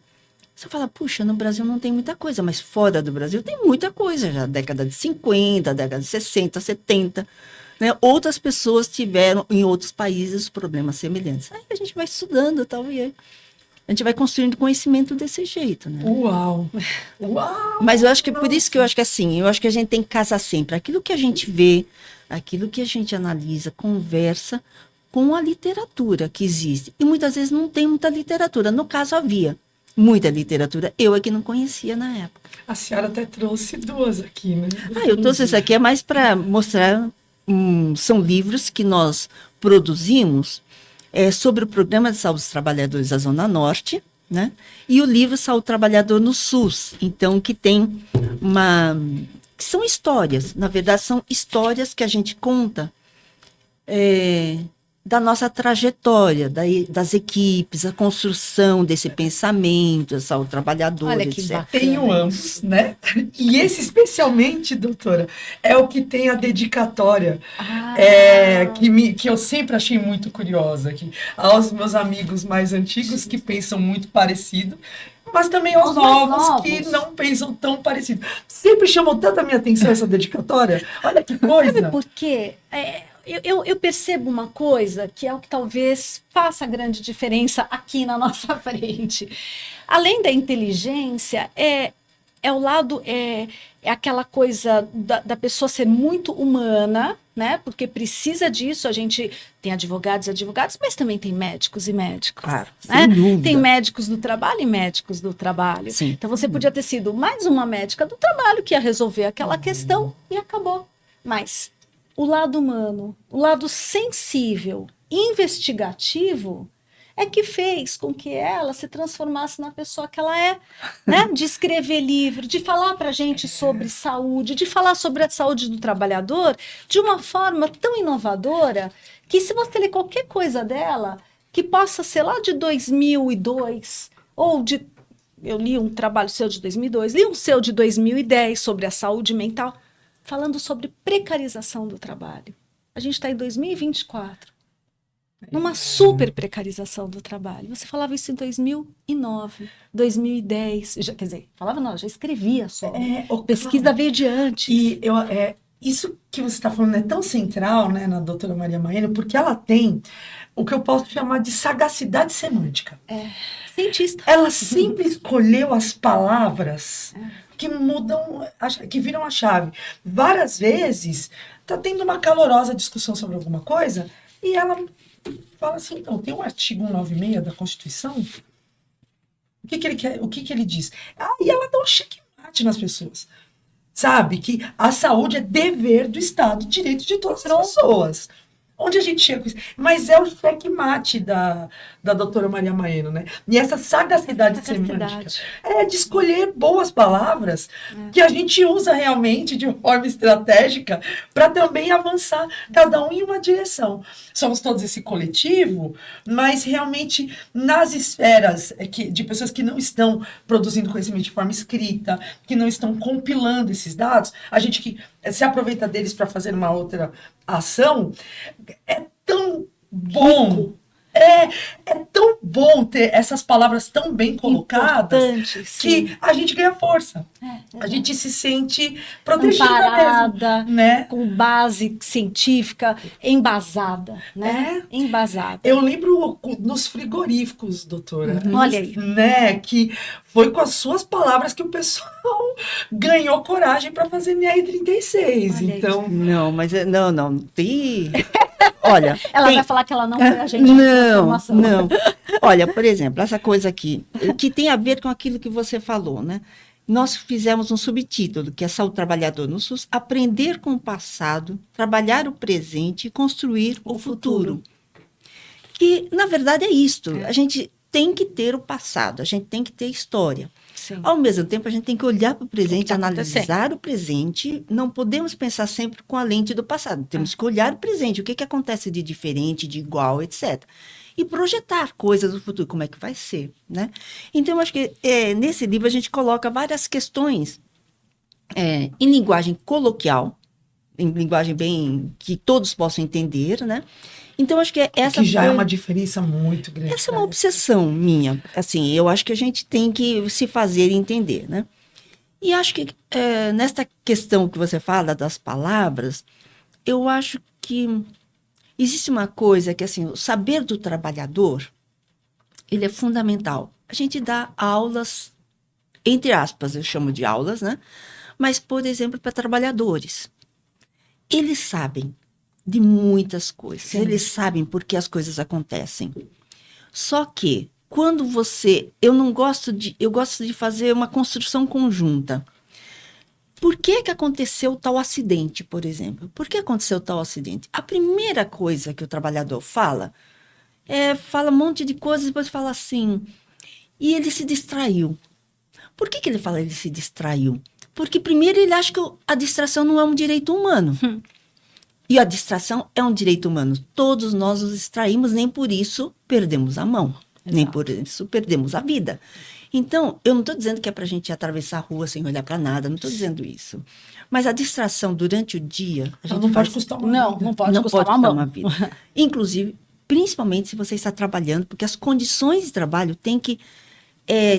você fala, puxa, no Brasil não tem muita coisa, mas fora do Brasil tem muita coisa já, década de 50, década de 60, 70, né? Outras pessoas tiveram em outros países problemas semelhantes. Aí a gente vai estudando, tal, e aí a gente vai construindo conhecimento desse jeito, né? Uau! Uau! Mas eu acho que por isso que eu acho que assim, eu acho que a gente tem que casar sempre aquilo que a gente vê, aquilo que a gente analisa, conversa com a literatura que existe. E muitas vezes não tem muita literatura. No caso, havia muita literatura. Eu é que não conhecia na época. A senhora até trouxe duas aqui, né? Eu trouxe isso aqui é mais para mostrar, são livros que nós produzimos sobre o Programa de Saúde dos Trabalhadores da Zona Norte, né? E o livro Saúde Trabalhador no SUS, então, que tem que são histórias, na verdade, são histórias que a gente conta da nossa trajetória, das equipes, a construção desse pensamento, da saúde trabalhadora, Olha que etc. bacana. Tenho ambos, né? E esse especialmente, doutora, é o que tem a dedicatória, que eu sempre achei muito curiosa, que aos meus amigos mais antigos que pensam muito parecido, mas também aos Aos mais novos que novos. não pensam tão parecido. Sempre chamou tanta minha atenção essa dedicatória. Olha que coisa. Sabe por quê? Eu percebo uma coisa que é o que talvez faça grande diferença aqui na nossa frente. Além da inteligência, o lado, é aquela coisa da pessoa ser muito humana, né? Porque precisa disso. A gente tem advogados e advogados, mas também tem médicos e médicos. Claro, né? sem dúvida. Tem médicos do trabalho e médicos do trabalho. Sim. Então você podia ter sido mais uma médica do trabalho que ia resolver aquela questão e acabou. Mas o lado humano, o lado sensível, investigativo, é que fez com que ela se transformasse na pessoa que ela é, né? De escrever livro, de falar para a gente sobre saúde, de falar sobre a saúde do trabalhador de uma forma tão inovadora que se você ler qualquer coisa dela, que possa ser lá de 2002, eu li um trabalho seu de 2002, li um seu de 2010 sobre a saúde mental, falando sobre precarização do trabalho. A gente está em 2024, numa super precarização do trabalho. Você falava isso em 2009, 2010. Quer dizer, falava não, já escrevia só. Pesquisa veio de antes. E isso que você está falando é tão central, né, na doutora Maria Maena, porque ela tem o que eu posso chamar de sagacidade semântica. Cientista. Ela sempre escolheu as palavras que mudam, que viram a chave. Várias vezes, tá tendo uma calorosa discussão sobre alguma coisa, e ela fala assim, então, tem um artigo 196 da Constituição, o que ele quer, o que ele diz? E ela dá um checkmate nas pessoas. Sabe? Que a saúde é dever do Estado, direito de todas as pessoas. Onde a gente chega com isso? Mas é o checkmate da doutora Maria Maeno, né? E essa sagacidade semântica de escolher boas palavras que a gente usa realmente de forma estratégica para também avançar, cada um em uma direção. Somos todos esse coletivo, mas realmente nas esferas de pessoas que não estão produzindo conhecimento de forma escrita, que não estão compilando esses dados, a gente que se aproveita deles para fazer uma outra ação, é tão bom. É tão bom ter essas palavras tão bem colocadas que a gente ganha força. A gente se sente protegida amparada, mesmo, né? Com base científica, embasada, né? Embasada. Eu lembro nos frigoríficos, doutora. Olha aí. Né? Que foi com as suas palavras que o pessoal ganhou coragem para fazer NR36. Olha Então, Não, mas não. Tem... Olha, Ela tem... vai falar que ela não foi agente de Não. transformação. Olha, por exemplo, essa coisa aqui, que tem a ver com aquilo que você falou, né? Nós fizemos um subtítulo, que é Saúde do Trabalhador no SUS, aprender com o passado, trabalhar o presente e construir o futuro. Que, na verdade, é isto. A gente tem que ter o passado, a gente tem que ter história. Sim. Ao mesmo tempo, a gente tem que olhar para o presente, tá analisar o presente. Não podemos pensar sempre com a lente do passado. Temos que olhar o presente, o que acontece de diferente, de igual, etc. E projetar coisas do futuro, como é que vai ser, né? Então, eu acho que nesse livro a gente coloca várias questões em linguagem coloquial, em linguagem bem que todos possam entender, né? Então, acho que essa que já é foi... uma diferença muito grande. Essa é uma obsessão minha. Assim, eu acho que a gente tem que se fazer entender, né? E acho que nesta questão que você fala das palavras, eu acho que existe uma coisa que, assim, o saber do trabalhador, ele é fundamental. A gente dá aulas, entre aspas, eu chamo de aulas, né? Mas, por exemplo, para trabalhadores. Eles sabem de muitas coisas. Sim. Eles sabem por que as coisas acontecem. Só que, quando eu gosto de fazer uma construção conjunta. Por que aconteceu tal acidente, por exemplo? Por que aconteceu tal acidente? A primeira coisa que o trabalhador fala um monte de coisas, depois fala assim, e ele se distraiu. Por que ele fala ele se distraiu? Porque primeiro ele acha que a distração não é um direito humano. E a distração é um direito humano. Todos nós nos distraímos, nem por isso perdemos a mão. Exato. Nem por isso perdemos a vida. Então, eu não estou dizendo que é para a gente atravessar a rua sem olhar para nada, não estou dizendo isso. Mas a distração durante o dia... A gente não pode custar uma vida. Não pode custar uma vida. Inclusive, principalmente se você está trabalhando, porque as condições de trabalho têm que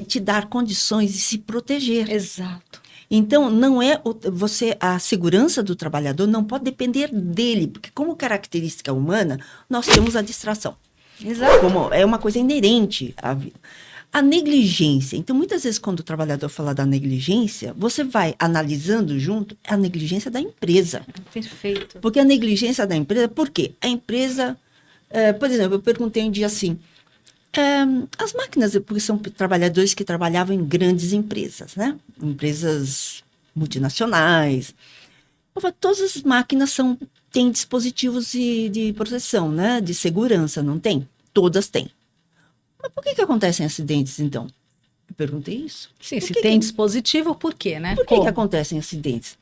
te dar condições de se proteger. Exato. Então, não é a segurança do trabalhador não pode depender dele, porque como característica humana, nós temos a distração. Exato. Como é uma coisa inerente à vida. A negligência. Então, muitas vezes, quando o trabalhador fala da negligência, você vai analisando junto a negligência da empresa. Perfeito. Porque a negligência da empresa, por quê? A empresa, por exemplo, eu perguntei um dia assim, as máquinas, porque são trabalhadores que trabalhavam em grandes empresas, né? Empresas multinacionais. Eu falei, todas as máquinas têm dispositivos de proteção, né? De segurança, não tem? Todas têm. Mas por que acontecem acidentes, então? Eu perguntei isso. Sim, se tem dispositivo, por quê, né? Por que acontecem acidentes?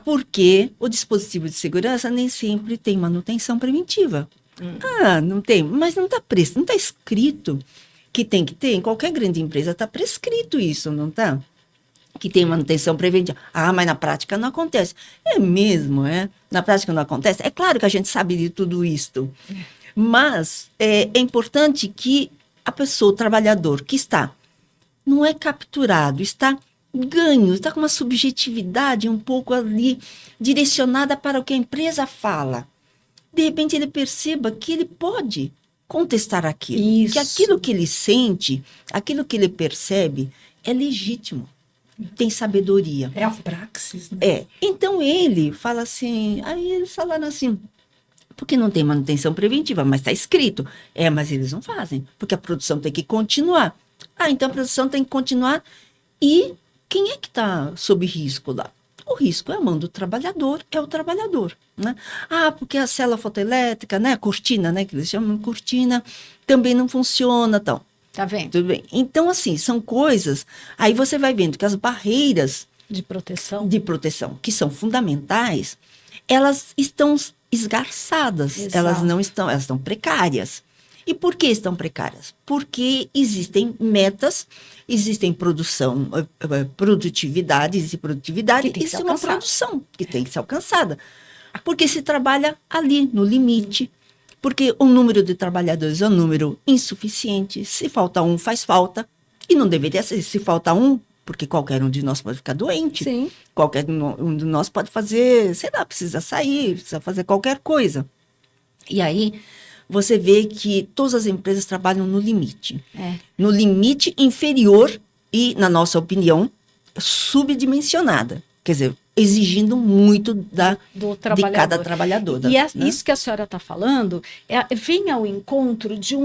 Porque o dispositivo de segurança nem sempre tem manutenção preventiva. Não tem, mas não está escrito que tem que ter. Em qualquer grande empresa está prescrito isso, não está? Que tem manutenção preventiva. Mas na prática não acontece. É mesmo, Na prática não acontece. É claro que a gente sabe de tudo isto. Mas é importante que a pessoa, o trabalhador que não é capturado, está ganho, está com uma subjetividade um pouco ali direcionada para o que a empresa fala. De repente ele perceba que ele pode contestar aquilo. Isso. Que aquilo que ele sente, aquilo que ele percebe é legítimo. Tem sabedoria. É a praxis, né? Então ele fala assim, aí eles falaram assim, porque não tem manutenção preventiva, mas está escrito. Mas eles não fazem, porque a produção tem que continuar. Então a produção tem que continuar. E quem é que está sob risco lá? O risco é a mão do trabalhador, é o trabalhador, né? Ah, porque a célula fotoelétrica, né, a cortina, né, que eles chamam de cortina, também não funciona, tal. Tá vendo? Tudo bem. Então, assim, são coisas, aí você vai vendo que as barreiras De proteção. de proteção, que são fundamentais, elas estão esgarçadas, Exato. elas estão precárias. E por que estão precárias? Porque existem metas, existem produtividades e produtividade, Que tem que isso ser é uma alcançada. produção que tem que ser alcançada. Porque se trabalha ali, no limite, porque o número de trabalhadores é um número insuficiente, se falta um, faz falta, e não deveria ser, se falta um, porque qualquer um de nós pode ficar doente, Sim. qualquer um de nós pode fazer, sei lá, precisa sair, precisa fazer qualquer coisa. E aí, você vê que todas as empresas trabalham no limite. É. No limite inferior e, na nossa opinião, subdimensionada. Quer dizer, exigindo muito Do de trabalhador. cada trabalhador. E né? isso que a senhora está falando vem ao encontro de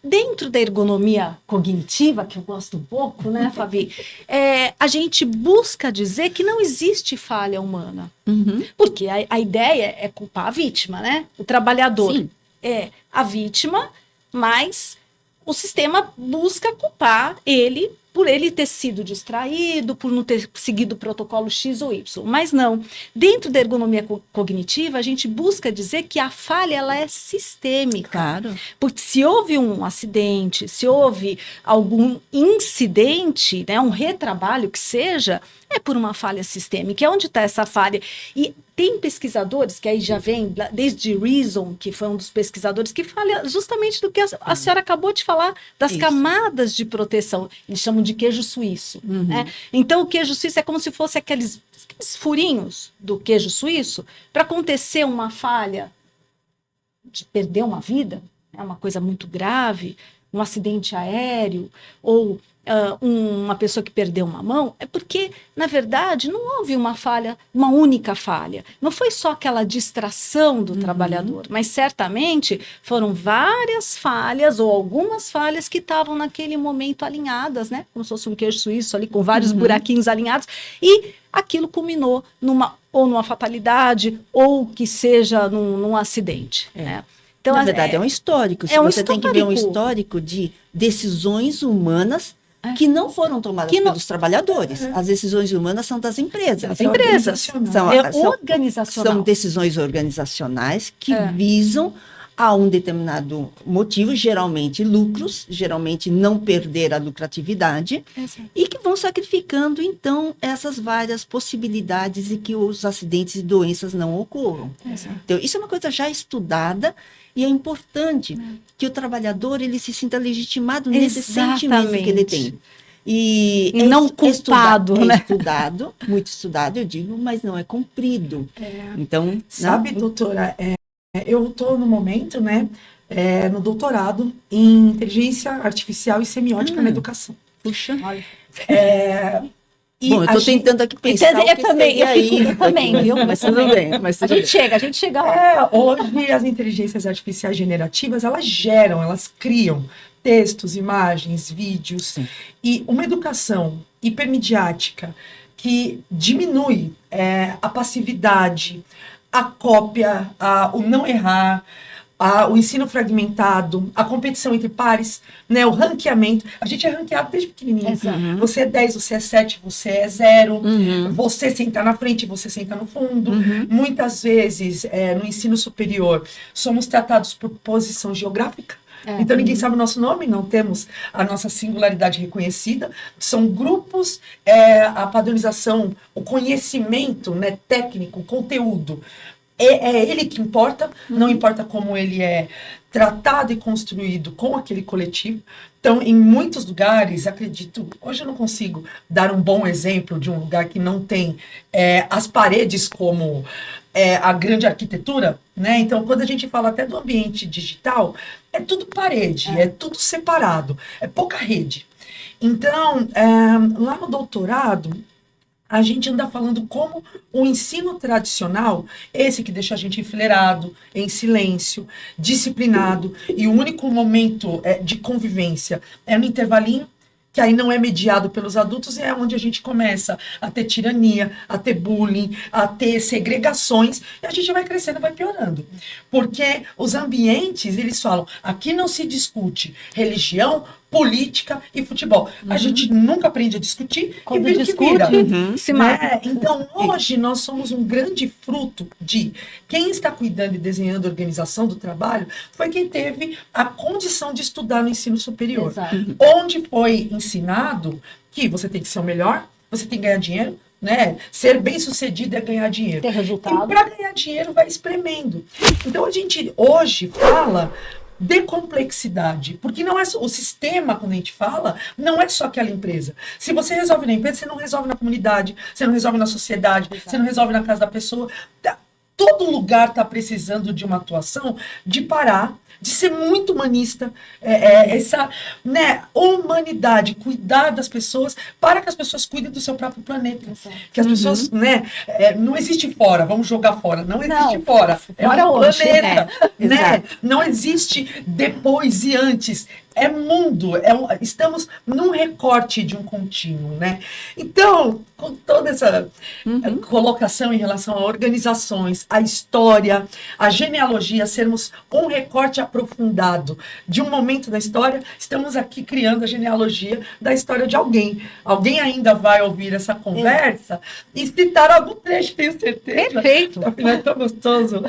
dentro da ergonomia cognitiva, que eu gosto um pouco, né, Fabi? A gente busca dizer que não existe falha humana. Uhum. Porque a ideia é culpar a vítima, né? O trabalhador Sim. é a vítima, mas o sistema busca culpar ele por ele ter sido distraído, por não ter seguido o protocolo X ou Y. Mas não. Dentro da ergonomia cognitiva, a gente busca dizer que a falha ela é sistêmica. Claro. Porque se houve um acidente, se houve algum incidente, né, um retrabalho que seja, é por uma falha sistêmica. É onde está essa falha? E tem pesquisadores que aí já vem, desde Reason, que foi um dos pesquisadores, que fala justamente do que a senhora acabou de falar, das Isso. camadas de proteção. Eles chamam de queijo suíço. Uhum. Né? Então, o queijo suíço é como se fosse aqueles furinhos do queijo suíço para acontecer uma falha de perder uma vida, é uma coisa muito grave, um acidente aéreo ou uma pessoa que perdeu uma mão, é porque, na verdade, não houve uma falha, uma única falha. Não foi só aquela distração do trabalhador, mas certamente foram várias falhas ou algumas falhas que estavam naquele momento alinhadas, né? Como se fosse um queijo suíço ali com vários buraquinhos alinhados e aquilo culminou numa fatalidade ou que seja num acidente, né? Então, Na verdade, é um histórico. Você tem que ver um histórico de decisões humanas que não foram tomadas pelos trabalhadores. As decisões humanas são das empresas. Das empresas. Organizacional. São decisões organizacionais que visam a um determinado motivo, geralmente lucros, geralmente não perder a lucratividade, e que vão sacrificando, então, essas várias possibilidades de que os acidentes e doenças não ocorram. Então, isso é uma coisa já estudada e é importante que o trabalhador ele se sinta legitimado nesse sentimento que ele tem. E não culpado, né? É estudado, muito estudado, eu digo, mas não é cumprido. Então, sabe, doutora, eu estou no momento, né, no doutorado em inteligência artificial e semiótica na educação. Puxa. Olha. Bom, eu estou tentando aqui pensar o que seria isso. Também, viu? Mas tudo bem. A gente chega lá. Hoje as inteligências artificiais generativas, elas criam textos, imagens, vídeos. Sim. E uma educação hipermediática que diminui a passividade, a cópia, o não errar, o ensino fragmentado, a competição entre pares, né, o ranqueamento. A gente é ranqueado desde pequenininho. Você é 10, você é 7, você é 0. Você senta na frente, você senta no fundo. Muitas vezes, no ensino superior, somos tratados por posição geográfica. Então, ninguém sabe o nosso nome, não temos a nossa singularidade reconhecida. São grupos, a padronização, o conhecimento, né, técnico, o conteúdo. É ele que importa, não importa como ele é tratado e construído com aquele coletivo. Então, em muitos lugares, acredito, hoje eu não consigo dar um bom exemplo de um lugar que não tem as paredes como a grande arquitetura, né? Então, quando a gente fala até do ambiente digital, é tudo parede, é tudo separado, é pouca rede. Então, lá no doutorado, a gente anda falando como o ensino tradicional, esse que deixa a gente enfileirado, em silêncio, disciplinado, e o único momento de convivência é no intervalinho, que aí não é mediado pelos adultos, e é onde a gente começa a ter tirania, a ter bullying, a ter segregações, e a gente vai crescendo, vai piorando. Porque os ambientes, eles falam, aqui não se discute religião, política e futebol. A gente nunca aprende a discutir Quando e vira o que discute, vira. se mata. Né? Então, hoje, nós somos um grande fruto de quem está cuidando e desenhando a organização do trabalho foi quem teve a condição de estudar no ensino superior. Exato. Onde foi ensinado que você tem que ser o melhor, você tem que ganhar dinheiro, né? Ser bem-sucedido é ganhar dinheiro. Ter E resultado. para ganhar dinheiro vai espremendo. Então, a gente hoje fala de complexidade, porque não é o sistema, quando a gente fala, não é só aquela empresa. Se você resolve na empresa, você não resolve na comunidade, você não resolve na sociedade, você não resolve na casa da pessoa. Todo lugar está precisando de uma atuação, de parar, de ser muito humanista, essa, né, humanidade, cuidar das pessoas, para que as pessoas cuidem do seu próprio planeta. Exato. Que as pessoas, né, não existe fora, vamos jogar fora, não existe Não, fora, é fora um hoje, planeta, né? exato. Não existe depois e antes, é mundo, estamos num recorte de um contínuo, né? Então, com toda essa colocação em relação a organizações, a história, a genealogia, sermos um recorte aprofundado de um momento da história, estamos aqui criando a genealogia da história de alguém. Alguém ainda vai ouvir essa conversa e citar algum trecho, tenho certeza. Perfeito. Afinal, é tão gostoso.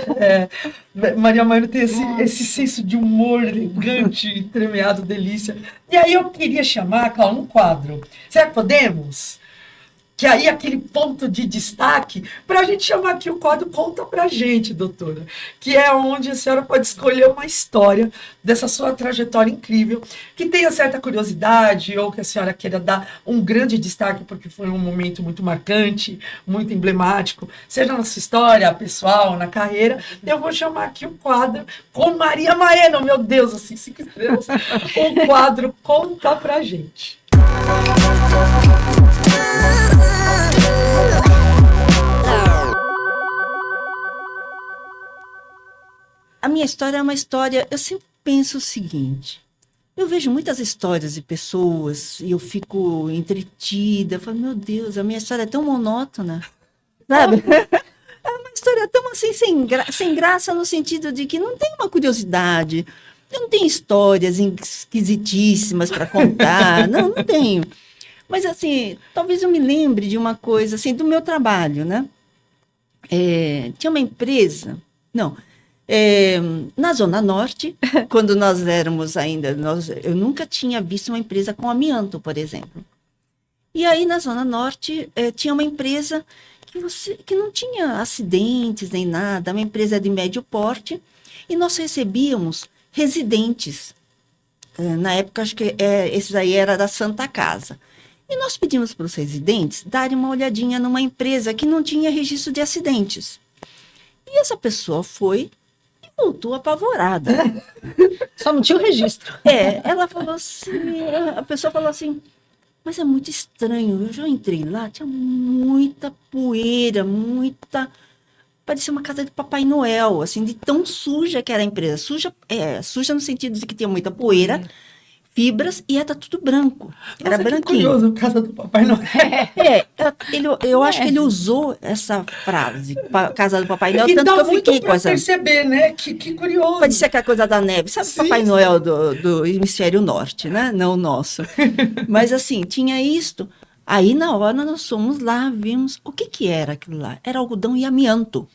Maria Mãe tem esse senso de humor elegante e tremeado, delícia. E aí eu queria chamar, Cláudia, um quadro. Será que podemos? Que aí aquele ponto de destaque, para a gente chamar aqui o quadro Conta Pra Gente, doutora. Que é onde a senhora pode escolher uma história dessa sua trajetória incrível, que tenha certa curiosidade, ou que a senhora queira dar um grande destaque, porque foi um momento muito marcante, muito emblemático, seja na sua história pessoal, na carreira. Eu vou chamar aqui o quadro com Maria Maena, meu Deus, assim, 5 estrelas. O quadro Conta Pra Gente. A minha história é uma história. Eu sempre penso o seguinte: eu vejo muitas histórias de pessoas e eu fico entretida. Eu falo, meu Deus, a minha história é tão monótona, sabe? É uma história tão assim, sem graça, no sentido de que não tem uma curiosidade, não tem histórias esquisitíssimas para contar, não tenho. Mas assim, talvez eu me lembre de uma coisa assim, do meu trabalho, né? Tinha uma empresa, na Zona Norte, quando nós éramos ainda, eu nunca tinha visto uma empresa com amianto, por exemplo. E aí, na Zona Norte, tinha uma empresa que não tinha acidentes nem nada, uma empresa de médio porte, e nós recebíamos residentes. Na época, acho que esse aí era da Santa Casa. E nós pedimos para os residentes darem uma olhadinha numa empresa que não tinha registro de acidentes. E essa pessoa foi e voltou apavorada. Só não tinha o registro. Ela falou assim, a pessoa falou assim, mas é muito estranho, eu já entrei lá, tinha muita poeira, parecia uma casa de Papai Noel, assim, de tão suja que era a empresa. Suja no sentido de que tinha muita poeira, fibras, e era tudo branco. Era Nossa, branquinho. que curioso, casa do Papai Noel. Eu acho que ele usou essa frase, casa do Papai Noel, E tanto dá que eu muito fiquei pra com essa... perceber, né? Que curioso. Pode ser aquela coisa da neve, sabe o Sim, Papai sim. Noel do hemisfério norte, né? Não o nosso. Mas assim, tinha isto. Aí na hora nós fomos lá, vimos o que era aquilo lá. Era algodão e amianto.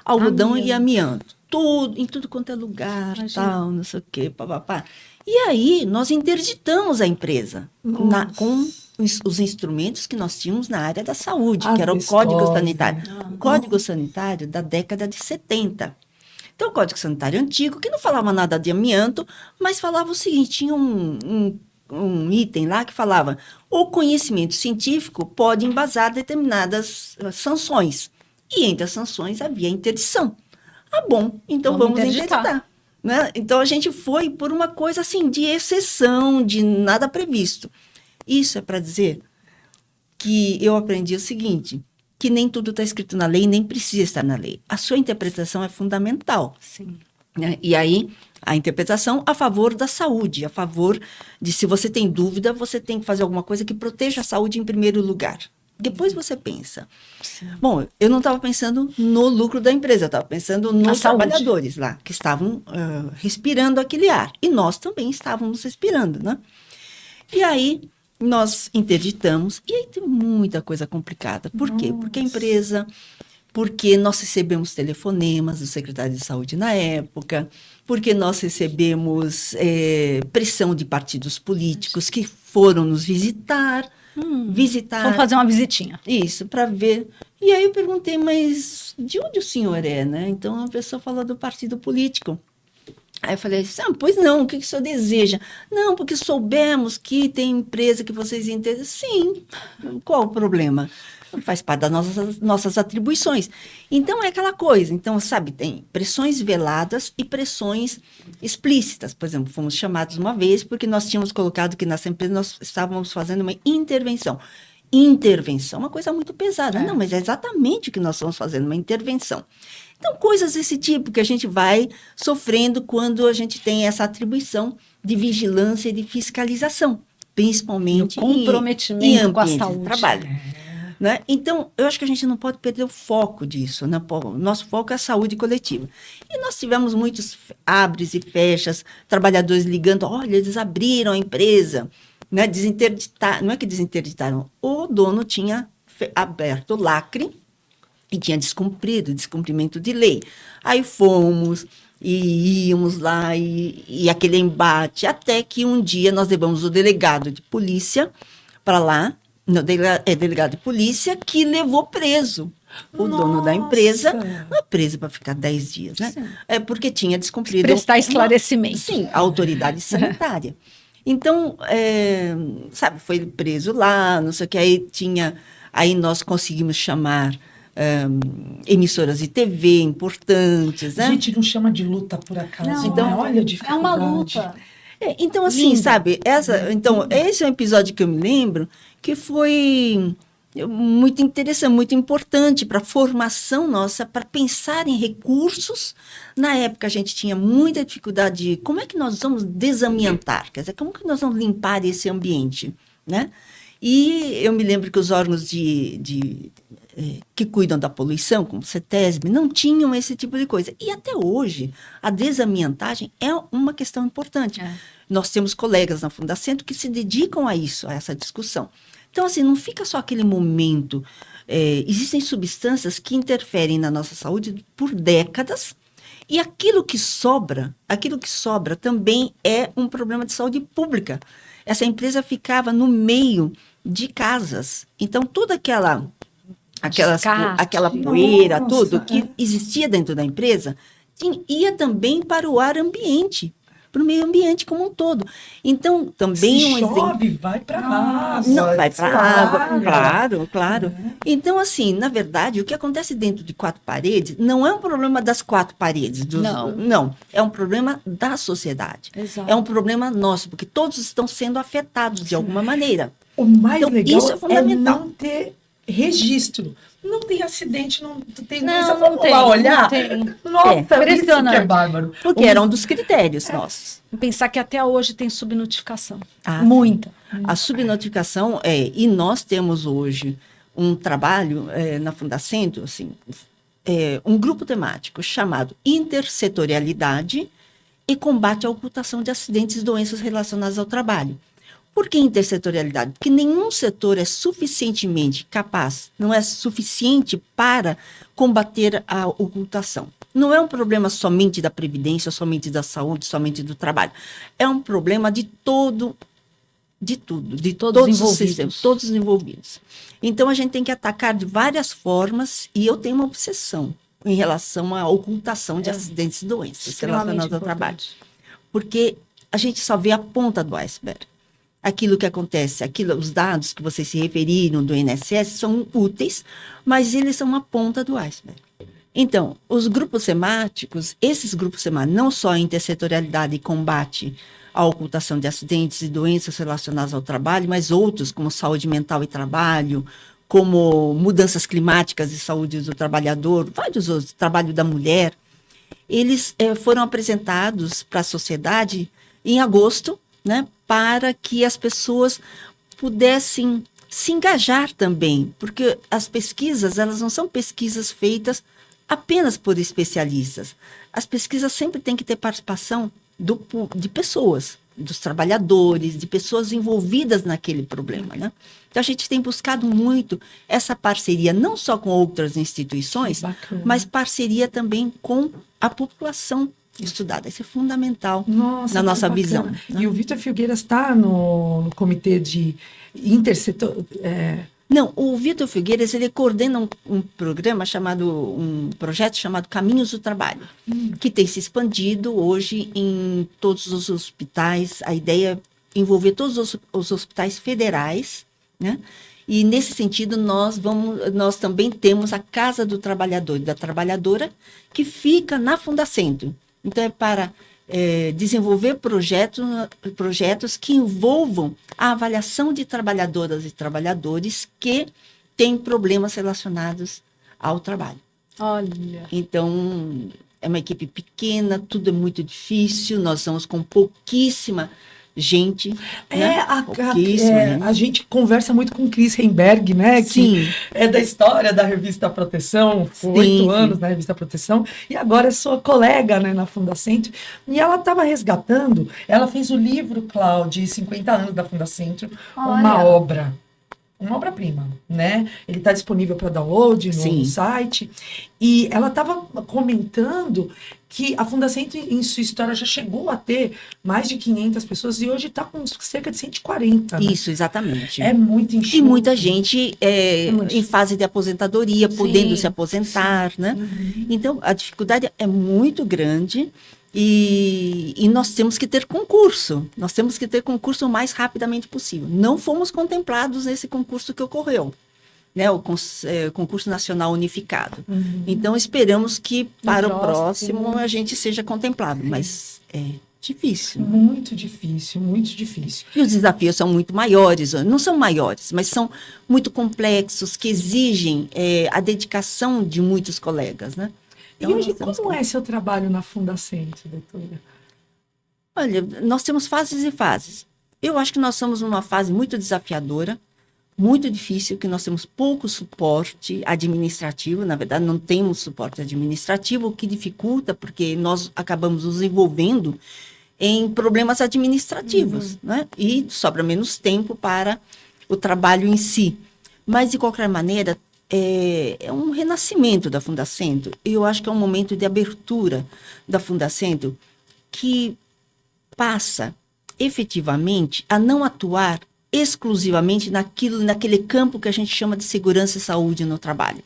Algodão e amianto. Tudo, em tudo quanto é lugar, Imagina. tal, não sei o quê, papapá. E aí nós interditamos a empresa com os instrumentos que nós tínhamos na área da saúde, que era o Código Sanitário. O Código Sanitário da década de 70. Então, o Código Sanitário antigo, que não falava nada de amianto, mas falava o seguinte, tinha um item lá que falava, o conhecimento científico pode embasar determinadas sanções. E entre as sanções havia interdição. Ah, bom, então vamos interditar. Né? Então, a gente foi por uma coisa assim, de exceção, de nada previsto. Isso é para dizer que eu aprendi o seguinte, que nem tudo está escrito na lei, nem precisa estar na lei. A sua interpretação é fundamental. Sim. né? E aí, a interpretação a favor da saúde, a favor de, se você tem dúvida, você tem que fazer alguma coisa que proteja a saúde em primeiro lugar. Depois você pensa. Bom, eu não estava pensando no lucro da empresa, eu estava pensando nos trabalhadores lá, que estavam respirando aquele ar. E nós também estávamos respirando, né? E aí, nós interditamos, e aí tem muita coisa complicada. Por quê? Porque a empresa... Porque nós recebemos telefonemas do secretário de saúde na época, porque nós recebemos pressão de partidos políticos que foram nos visitar. Vamos fazer uma visitinha. Isso, para ver. E aí eu perguntei, mas de onde o senhor é, né? Então a pessoa falou do partido político. Aí eu falei, pois não, o que o senhor deseja? Não, porque soubemos que tem empresa que vocês entendem. Sim, qual o problema? Faz parte das nossas atribuições. Então, é aquela coisa. Então, sabe, tem pressões veladas e pressões explícitas. Por exemplo, fomos chamados uma vez porque nós tínhamos colocado que nessa empresa nós estávamos fazendo uma intervenção. Intervenção, uma coisa muito pesada. Não, mas é exatamente o que nós estamos fazendo, uma intervenção. Então, coisas desse tipo que a gente vai sofrendo quando a gente tem essa atribuição de vigilância e de fiscalização, principalmente comprometimento com a saúde. De trabalho. Né? Então, eu acho que a gente não pode perder o foco disso. Né? O nosso foco é a saúde coletiva. E nós tivemos muitos abres e fechas, trabalhadores ligando, olha, eles abriram a empresa, né? Não é que desinterditaram, o dono tinha aberto o lacre e tinha descumprimento de lei. Aí fomos e íamos lá e aquele embate, até que um dia nós levamos o delegado de polícia para lá, delegado de polícia, que levou preso o dono da empresa. Não é preso para ficar 10 dias, né? Sim. É porque tinha descumprido. Prestar esclarecimento. Sim, a autoridade sanitária. Então, sabe, foi preso lá, não sei o que, aí nós conseguimos chamar emissoras de TV importantes, né? A gente não chama de luta por acaso, não, então, olha a dificuldade. É uma luta. Então, assim, sabe, esse é um episódio que eu me lembro que foi muito interessante, muito importante para a formação nossa, para pensar em recursos. Na época, a gente tinha muita dificuldade de como é que nós vamos desamiantar, quer dizer, como que nós vamos limpar esse ambiente, né? E eu me lembro que os órgãos que cuidam da poluição, como o CETESB, não tinham esse tipo de coisa. E até hoje, a desamiantagem é uma questão importante. Nós temos colegas na Fundacentro que se dedicam a isso, a essa discussão. Então, assim, não fica só aquele momento. Existem substâncias que interferem na nossa saúde por décadas, e aquilo que sobra também é um problema de saúde pública. Essa empresa ficava no meio de casas. Então, toda aquela poeira, tudo que existia dentro da empresa, ia também para o ar ambiente, para o meio ambiente como um todo. Então, também se chove, vai para a água. Não, vai para a água, claro. Então, assim, na verdade, o que acontece dentro de 4 paredes não é um problema das 4 paredes. Não, é um problema da sociedade. Exato. É um problema nosso, porque todos estão sendo afetados de alguma maneira. O mais legal isso é fundamental. não ter registro. Não tem acidente, não tem não, vamos tem, lá olhar. Não tem. Nossa, impressionante. Isso que é bárbaro. Porque era um dos critérios nossos. Pensar que até hoje tem subnotificação. Muita. A subnotificação e nós temos hoje um trabalho na Fundacentro, assim, um grupo temático chamado Intersetorialidade e Combate à Ocultação de Acidentes e Doenças Relacionadas ao Trabalho. Por que intersetorialidade? Porque nenhum setor é suficientemente capaz, não é suficiente para combater a ocultação. Não é um problema somente da previdência, somente da saúde, somente do trabalho. É um problema de todos os sistemas, todos envolvidos. Então, a gente tem que atacar de várias formas, e eu tenho uma obsessão em relação à ocultação de acidentes e doenças relacionadas ao trabalho. Porque a gente só vê a ponta do iceberg. Aquilo que acontece, os dados que vocês se referiram do INSS são úteis, mas eles são uma ponta do iceberg. Então, os grupos semáticos, não só a intersetorialidade e combate à ocultação de acidentes e doenças relacionadas ao trabalho, mas outros, como saúde mental e trabalho, como mudanças climáticas e saúde do trabalhador, vários outros, trabalho da mulher. eles foram apresentados para a sociedade em agosto, né, para que as pessoas pudessem se engajar também, porque as pesquisas, elas não são pesquisas feitas apenas por especialistas. As pesquisas sempre têm que ter participação de pessoas, dos trabalhadores, de pessoas envolvidas naquele problema, né? Então, a gente tem buscado muito essa parceria, não só com outras instituições, mas parceria também com a população estudada. Isso é fundamental na nossa visão. Né? E o Vitor Filgueiras está no comitê de intersetor... Não, o Vitor Filgueiras, ele coordena um projeto chamado Caminhos do Trabalho, que tem se expandido hoje em todos os hospitais. A ideia é envolver todos os hospitais federais, né? E, nesse sentido, nós também temos a Casa do Trabalhador e da Trabalhadora, que fica na Fundacentro. Então, é para desenvolver projetos que envolvam a avaliação de trabalhadoras e trabalhadores que têm problemas relacionados ao trabalho. Olha. Então, é uma equipe pequena, tudo é muito difícil, nós estamos com pouquíssima gente. Né? A gente conversa muito com o Chris Heimberg, né? Sim. Que é da história da Revista Proteção, foi 8 anos na Revista Proteção, e agora é sua colega, né, na Fundacentro. E ela estava resgatando, ela fez o livro, Cláudia, 50 anos da Fundacentro, uma obra-prima, né? Ele está disponível para download no site. E ela estava comentando que a Fundacentro, em sua história, já chegou a ter mais de 500 pessoas e hoje está com cerca de 140. Né? Isso, exatamente. É muito enxuto. E muita gente em fase de aposentadoria, podendo se aposentar, né? Então, a dificuldade é muito grande. E nós temos que ter concurso. Nós temos que ter concurso o mais rapidamente possível. Não fomos contemplados nesse concurso que ocorreu, né? O concurso nacional unificado. Então, esperamos que para o próximo a gente seja contemplado. Mas é difícil. Muito difícil, muito difícil. E os desafios são muito maiores. Não são maiores, mas são muito complexos, que exigem a dedicação de muitos colegas, né? Então, e hoje, como é seu trabalho na Fundacentro, doutora? Olha, nós temos fases e fases. Eu acho que nós estamos numa fase muito desafiadora, muito difícil, que nós temos pouco suporte administrativo. Na verdade, não temos suporte administrativo, o que dificulta, porque nós acabamos nos envolvendo em problemas administrativos, né? E sobra menos tempo para o trabalho em si. Mas, de qualquer maneira, é um renascimento da Fundacentro. E eu acho que é um momento de abertura da Fundacentro que passa efetivamente a não atuar exclusivamente naquele campo que a gente chama de segurança e saúde no trabalho.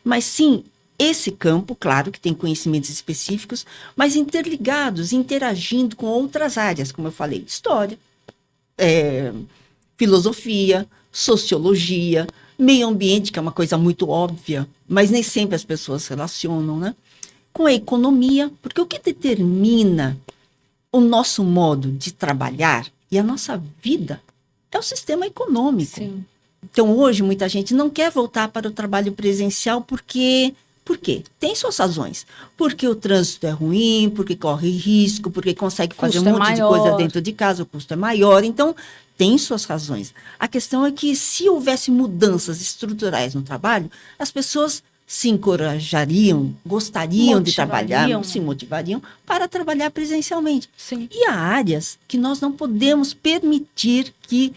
Mas sim, esse campo, claro que tem conhecimentos específicos, mas interligados, interagindo com outras áreas, como eu falei, história, filosofia, sociologia, meio ambiente, que é uma coisa muito óbvia, mas nem sempre as pessoas relacionam, né? Com a economia, porque o que determina o nosso modo de trabalhar e a nossa vida é o sistema econômico. Sim. Então, hoje, muita gente não quer voltar para o trabalho presencial porque... Por quê? Tem suas razões. Porque o trânsito é ruim, porque corre risco, porque consegue fazer um monte de coisa dentro de casa, o custo é maior. Então, tem suas razões. A questão é que, se houvesse mudanças estruturais no trabalho, as pessoas se encorajariam, gostariam de trabalhar, se motivariam para trabalhar presencialmente. Sim. E há áreas que nós não podemos permitir que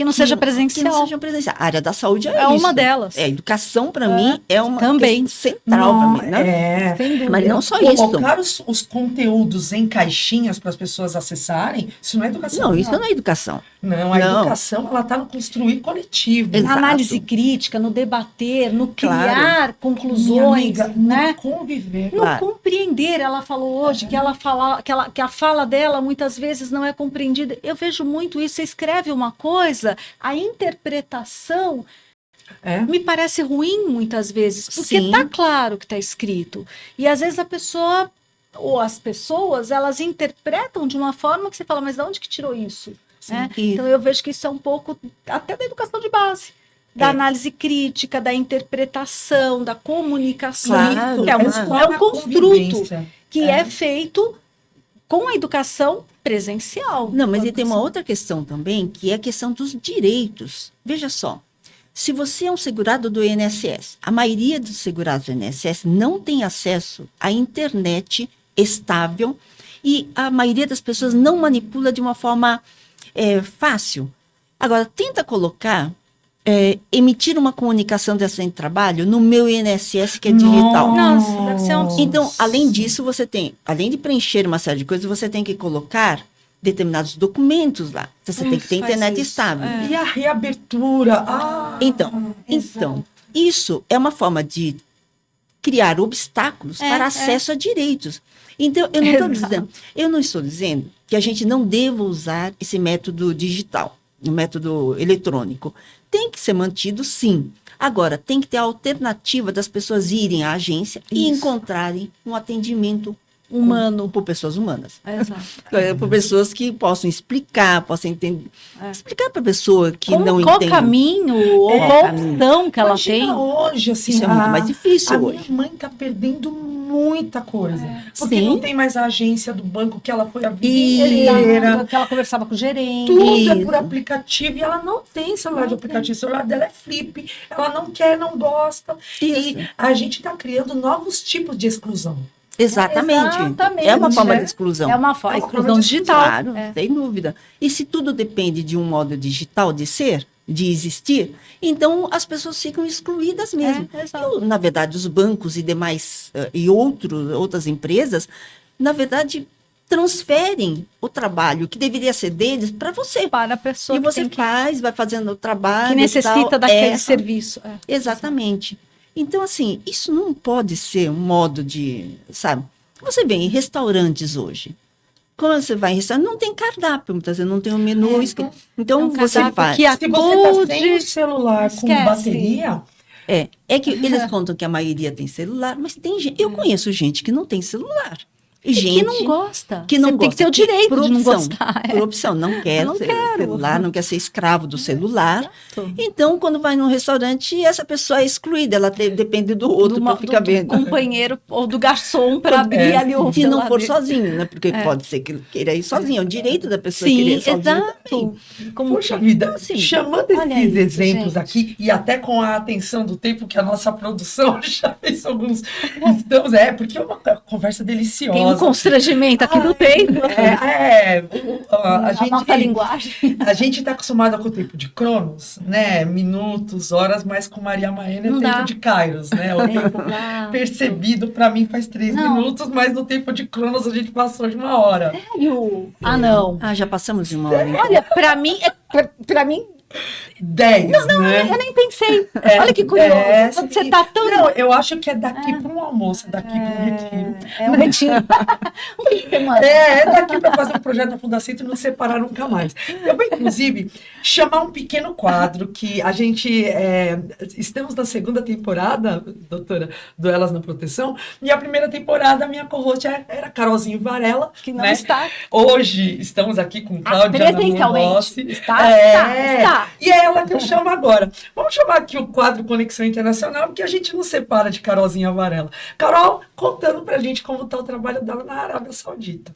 não seja presencial. Que não seja presencial. A área da saúde é isso. uma delas. A educação, para mim, é uma também central para mim. Né? Sem dúvida. Mas não só isso. Colocar os conteúdos em caixinhas para as pessoas acessarem, isso não é educação. Não, isso não é educação. Não, a educação, ela está no construir coletivo. Na análise crítica, no debater, no criar conclusões, amiga, né? No conviver. No compreender. Ela falou hoje que a fala dela muitas vezes não é compreendida. Eu vejo muito isso. Você escreve uma coisa, a interpretação me parece ruim muitas vezes, porque está claro que está escrito. E às vezes a pessoa, ou as pessoas, elas interpretam de uma forma que você fala, mas de onde que tirou isso? Né? Então eu vejo que isso é um pouco até da educação de base. da análise crítica, da interpretação, da comunicação, Claro, que é um construto convivência. que é feito com a educação presencial. Não, mas e tem uma outra questão também, que é a questão dos direitos. Veja só, se você é um segurado do INSS, a maioria dos segurados do INSS não tem acesso à internet estável e a maioria das pessoas não manipula de uma forma fácil. Agora, tenta colocar, emitir uma comunicação de acidente de trabalho no meu INSS, que é digital. Nossa, deve ser um absurdo. Então, além disso, você tem, além de preencher uma série de coisas, você tem que colocar determinados documentos lá. Então, você tem que ter faz internet isso, estável. E a reabertura? Então, isso é uma forma de criar obstáculos para acesso a direitos. Então, eu não estou dizendo que a gente não deva usar esse método digital, o método eletrônico. Tem que ser mantido, sim. Agora, tem que ter a alternativa das pessoas irem à agência e encontrarem um atendimento humano por pessoas humanas. Exato. Por pessoas que possam explicar, possam entender. Explicar para a pessoa que não Qual entende. caminho ou qual opção que ela Imagina tem? hoje, assim, Isso é muito mais difícil a hoje. minha mãe tá perdendo muita coisa. Porque Sim. não tem mais a agência do banco que ela foi a vida Isso. inteira. Que ela conversava com o gerente. Tudo é Isso. por aplicativo e ela não tem celular de aplicativo. O celular dela é flip. Ela não quer, não gosta. Isso. E a gente está criando novos tipos de exclusão. Exatamente. Exatamente, É uma forma né? de exclusão. É uma forma É uma exclusão forma de digital. Claro, sem dúvida. E se tudo depende de um modo digital de ser, de existir, então as pessoas ficam excluídas mesmo. exato. Na verdade, os bancos e demais, e outras empresas, na verdade, transferem o trabalho que deveria ser deles para você. Para a pessoa E que, você tem que, vai fazendo o trabalho. que necessita e tal. daquele serviço. Exatamente. Então, assim, isso não pode ser um modo de, sabe? Você vê em restaurantes hoje. Quando você vai em restaurante, não tem cardápio, muitas vezes não tem um menu escrito. Então, É um você cardápio vai. que Se você está sem o acude. celular com Esquece. bateria, É que eles contam que a maioria tem celular, mas tem gente. Eu conheço gente que não tem celular. E gente que não gosta. que não Você tem que gosta, ter o direito por de não opção, gostar. Por opção, não quer não ser quero. celular, não quer ser escravo do celular. Exato. Então, quando vai num restaurante, essa pessoa é excluída, ela depende do outro para ficar do vendo. companheiro ou do garçom para abrir ali o Se não for geladeira. sozinho, né? Porque pode ser que ele queira ir sozinho. É o direito da pessoa Sim, querer ir sozinho também. exato. Como poxa vida, assim, chamando olha esses isso, exemplos gente. aqui, e até com a atenção do tempo que a nossa produção já fez alguns. Estamos, porque é uma conversa deliciosa. tem um constrangimento aqui do tempo. A nossa linguagem. A gente está acostumado com o tempo de Cronos, né? Minutos, horas, mas com Maria Maena é Não tempo dá. de Kairos, né? O tempo Exato. percebido para mim faz 3 Não. minutos, mas no tempo de Cronos a gente passou de 1 hora. Ah, não. Ah, já passamos de 1 hora. então. Olha, pra mim, pra mim, 10, né? eu nem pensei. Olha que curioso. Quando você tá tão... Não, eu acho que é daqui para um almoço, é daqui para um retiro. É um retiro. Um fim de semana. É daqui para fazer um projeto da Fundação e não separar nunca mais. Eu vou, inclusive, chamar um pequeno quadro que a gente... estamos na 2ª temporada, doutora, do Elas na Proteção, e a 1ª temporada, a minha co-host era Carolzinho Varela. Que não né? está. Hoje estamos aqui com Cláudia Presencialmente. Namorossi. Está. E é ela que eu chamo agora. Vamos chamar aqui o quadro Conexão Internacional, porque a gente não separa de Carolzinha Varela. Carol, contando pra gente como está o trabalho dela na Arábia Saudita.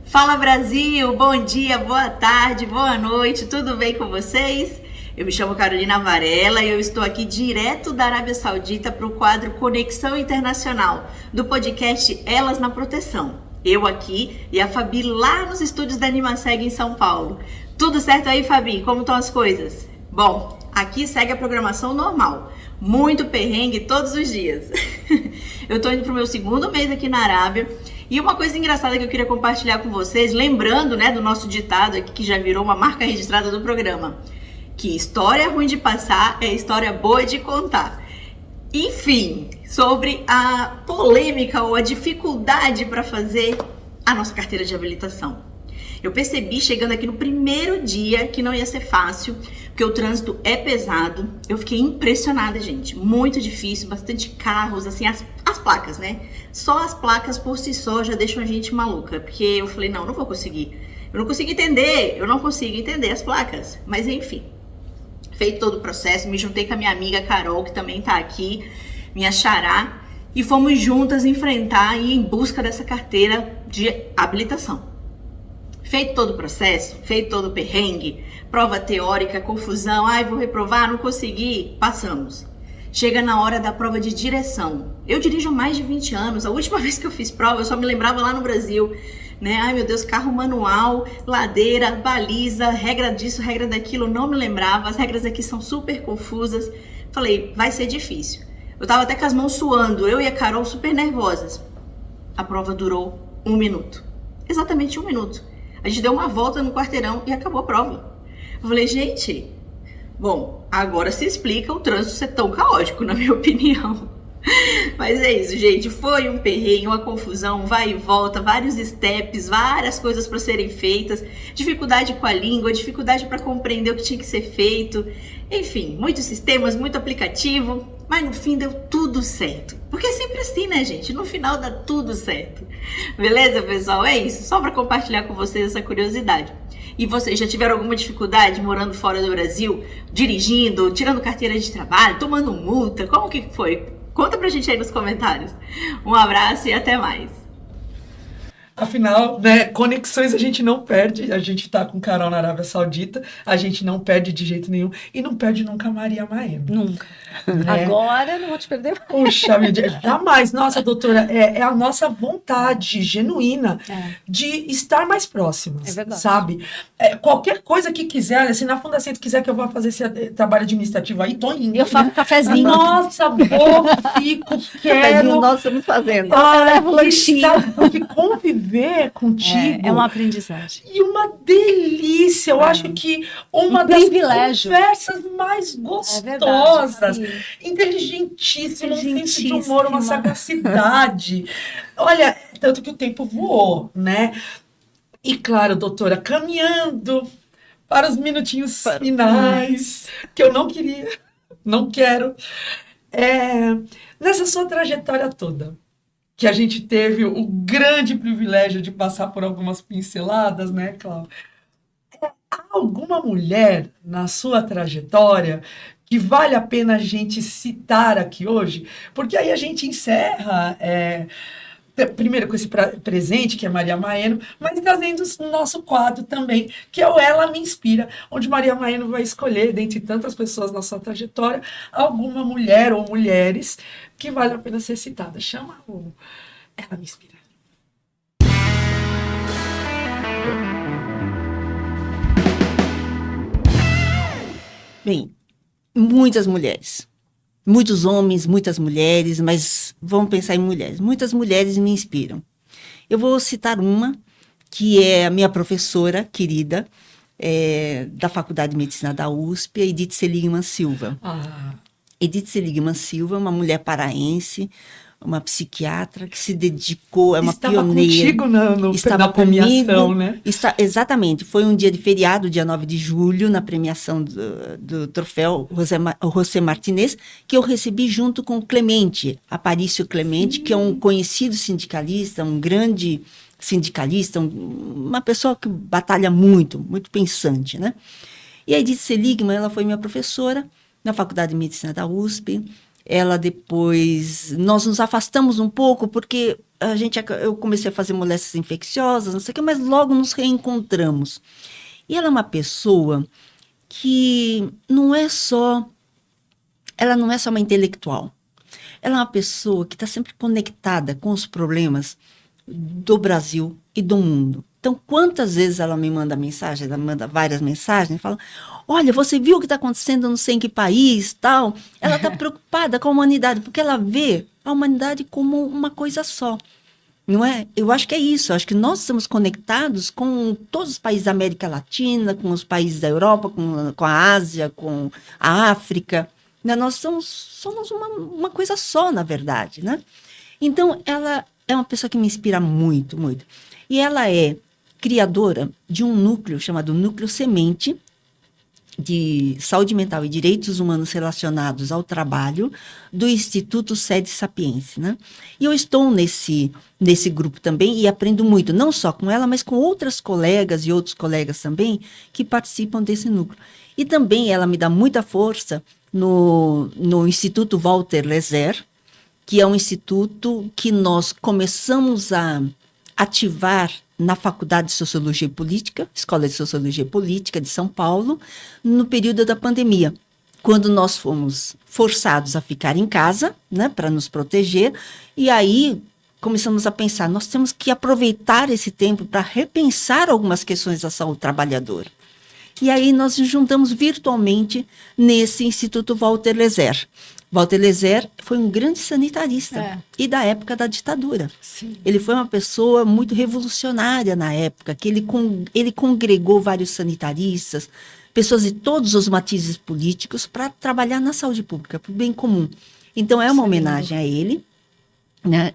Fala Brasil, bom dia, boa tarde, boa noite, tudo bem com vocês? Eu me chamo Carolina Varela e eu estou aqui direto da Arábia Saudita para o quadro Conexão Internacional, do podcast Elas na Proteção. Eu aqui e a Fabi lá nos estúdios da Animaseg em São Paulo. Tudo certo aí, Fabi? Como estão as coisas? Bom, aqui segue a programação normal. Muito perrengue todos os dias. Eu estou indo para o meu 2º mês aqui na Arábia. E uma coisa engraçada que eu queria compartilhar com vocês, lembrando, né, do nosso ditado aqui, que já virou uma marca registrada do programa, que história ruim de passar é história boa de contar. Enfim, sobre a polêmica ou a dificuldade para fazer a nossa carteira de habilitação. Eu percebi chegando aqui no 1º dia que não ia ser fácil, porque o trânsito é pesado. Eu fiquei impressionada, gente. Muito difícil, bastante carros, assim, as as placas, né? Só as placas por si só já deixam a gente maluca, porque eu falei, não vou conseguir. Eu não consigo entender as placas. Mas enfim, feito todo o processo, me juntei com a minha amiga Carol, que também tá aqui, minha xará, e fomos juntas enfrentar e ir em busca dessa carteira de habilitação. Feito todo o processo, feito todo o perrengue, prova teórica, confusão, vou reprovar, não consegui, passamos. Chega na hora da prova de direção. Eu dirijo há mais de 20 anos, a última vez que eu fiz prova, eu só me lembrava lá no Brasil, né? Ai meu Deus, carro manual, ladeira, baliza, regra disso, regra daquilo, não me lembrava, as regras aqui são super confusas. Falei, vai ser difícil. Eu tava até com as mãos suando, eu e a Carol super nervosas. A prova durou 1 minuto, exatamente 1 minuto. A gente deu uma volta no quarteirão e acabou a prova. Eu falei, gente, bom, agora se explica o trânsito ser tão caótico, na minha opinião. Mas é isso, gente, foi um perrengue, uma confusão, vai e volta, vários steps, várias coisas para serem feitas, dificuldade com a língua, dificuldade para compreender o que tinha que ser feito, enfim, muitos sistemas, muito aplicativo, mas no fim deu tudo certo. Porque é sempre assim, né, gente? No final dá tudo certo. Beleza, pessoal? É isso, só para compartilhar com vocês essa curiosidade. E vocês já tiveram alguma dificuldade morando fora do Brasil, dirigindo, tirando carteira de trabalho, tomando multa? Como que foi? Conta pra gente aí nos comentários. Um abraço e até mais. Afinal, né, conexões a gente não perde. A gente tá com Carol na Arábia Saudita, a gente não perde de jeito nenhum e não perde nunca a Maria Maena. Nunca. Né? Agora não vou te perder mais. Puxa, jamais. Nossa, doutora, é a nossa vontade genuína de estar mais próximas, sabe? Qualquer coisa que quiser, se na Fundacentro quiser que eu vá fazer esse trabalho administrativo aí, tô indo. Eu faço cafezinho. Nossa, vou, fico, quero. Nós estamos fazendo. Eu levo lanchinho. Porque conviver contigo é uma aprendizagem. e uma delícia. Eu acho que uma das conversas mais gostosas, inteligentíssima, um senso de humor, uma sagacidade. Olha, tanto que o tempo voou, né? E claro, doutora, caminhando para os minutinhos finais, que eu não queria, não quero. Nessa sua trajetória toda, que a gente teve o grande privilégio de passar por algumas pinceladas, né, Cláudia? Há alguma mulher na sua trajetória que vale a pena a gente citar aqui hoje? Porque aí a gente encerra, primeiro com esse presente, que é Maria Maeno, mas trazendo o nosso quadro também, que é o Ela Me Inspira, onde Maria Maeno vai escolher, dentre tantas pessoas na sua trajetória, alguma mulher ou mulheres que vale a pena ser citada. Chama o Ela Me Inspira. Bem, muitas mulheres. Muitos homens, muitas mulheres, mas vamos pensar em mulheres. Muitas mulheres me inspiram. Eu vou citar uma, que é a minha professora querida, da Faculdade de Medicina da USP, a Edith Seligman Silva. Edith Seligman Silva, uma mulher paraense, uma psiquiatra que se dedicou, é uma pioneira. Estava na premiação, né? Exatamente. Foi um dia de feriado, dia 9 de julho, na premiação do troféu José Martinez, que eu recebi junto com o Clemente, Aparício Clemente, que é um conhecido sindicalista, um grande sindicalista, uma pessoa que batalha muito, muito pensante, né? E a Edith Seligman, ela foi minha professora na Faculdade de Medicina da USP. Ela depois, nós nos afastamos um pouco, porque eu comecei a fazer moléstias infecciosas, não sei o que, mas logo nos reencontramos. E ela é uma pessoa que ela não é só uma intelectual. Ela é uma pessoa que está sempre conectada com os problemas do Brasil e do mundo. Então, quantas vezes ela me manda mensagem, ela manda várias mensagens, fala, olha, você viu o que está acontecendo não sei em que país, tal. Ela está preocupada com a humanidade, porque ela vê a humanidade como uma coisa só, não é? Eu acho que é isso, eu acho que nós estamos conectados com todos os países da América Latina, com os países da Europa, com a Ásia, com a África, né? Nós somos uma coisa só, na verdade, né? Então, ela é uma pessoa que me inspira muito, muito. E ela é criadora de um núcleo chamado Núcleo Semente, de Saúde Mental e Direitos Humanos Relacionados ao Trabalho do Instituto Sede Sapiense, né? E eu estou nesse grupo também e aprendo muito, não só com ela, mas com outras colegas e outros colegas também que participam desse núcleo. E também ela me dá muita força no Instituto Walter Lezer, que é um instituto que nós começamos a ativar na Faculdade de Sociologia e Política, Escola de Sociologia e Política de São Paulo, no período da pandemia, quando nós fomos forçados a ficar em casa, né, para nos proteger, e aí começamos a pensar, nós temos que aproveitar esse tempo para repensar algumas questões da saúde trabalhadora. E aí nós nos juntamos virtualmente nesse Instituto Walter Lezer. Walter Lezer foi um grande sanitarista e da época da ditadura. Sim. Ele foi uma pessoa muito revolucionária na época, que ele congregou vários sanitaristas, pessoas de todos os matizes políticos para trabalhar na saúde pública, para o bem comum. Então, é uma homenagem a ele, né?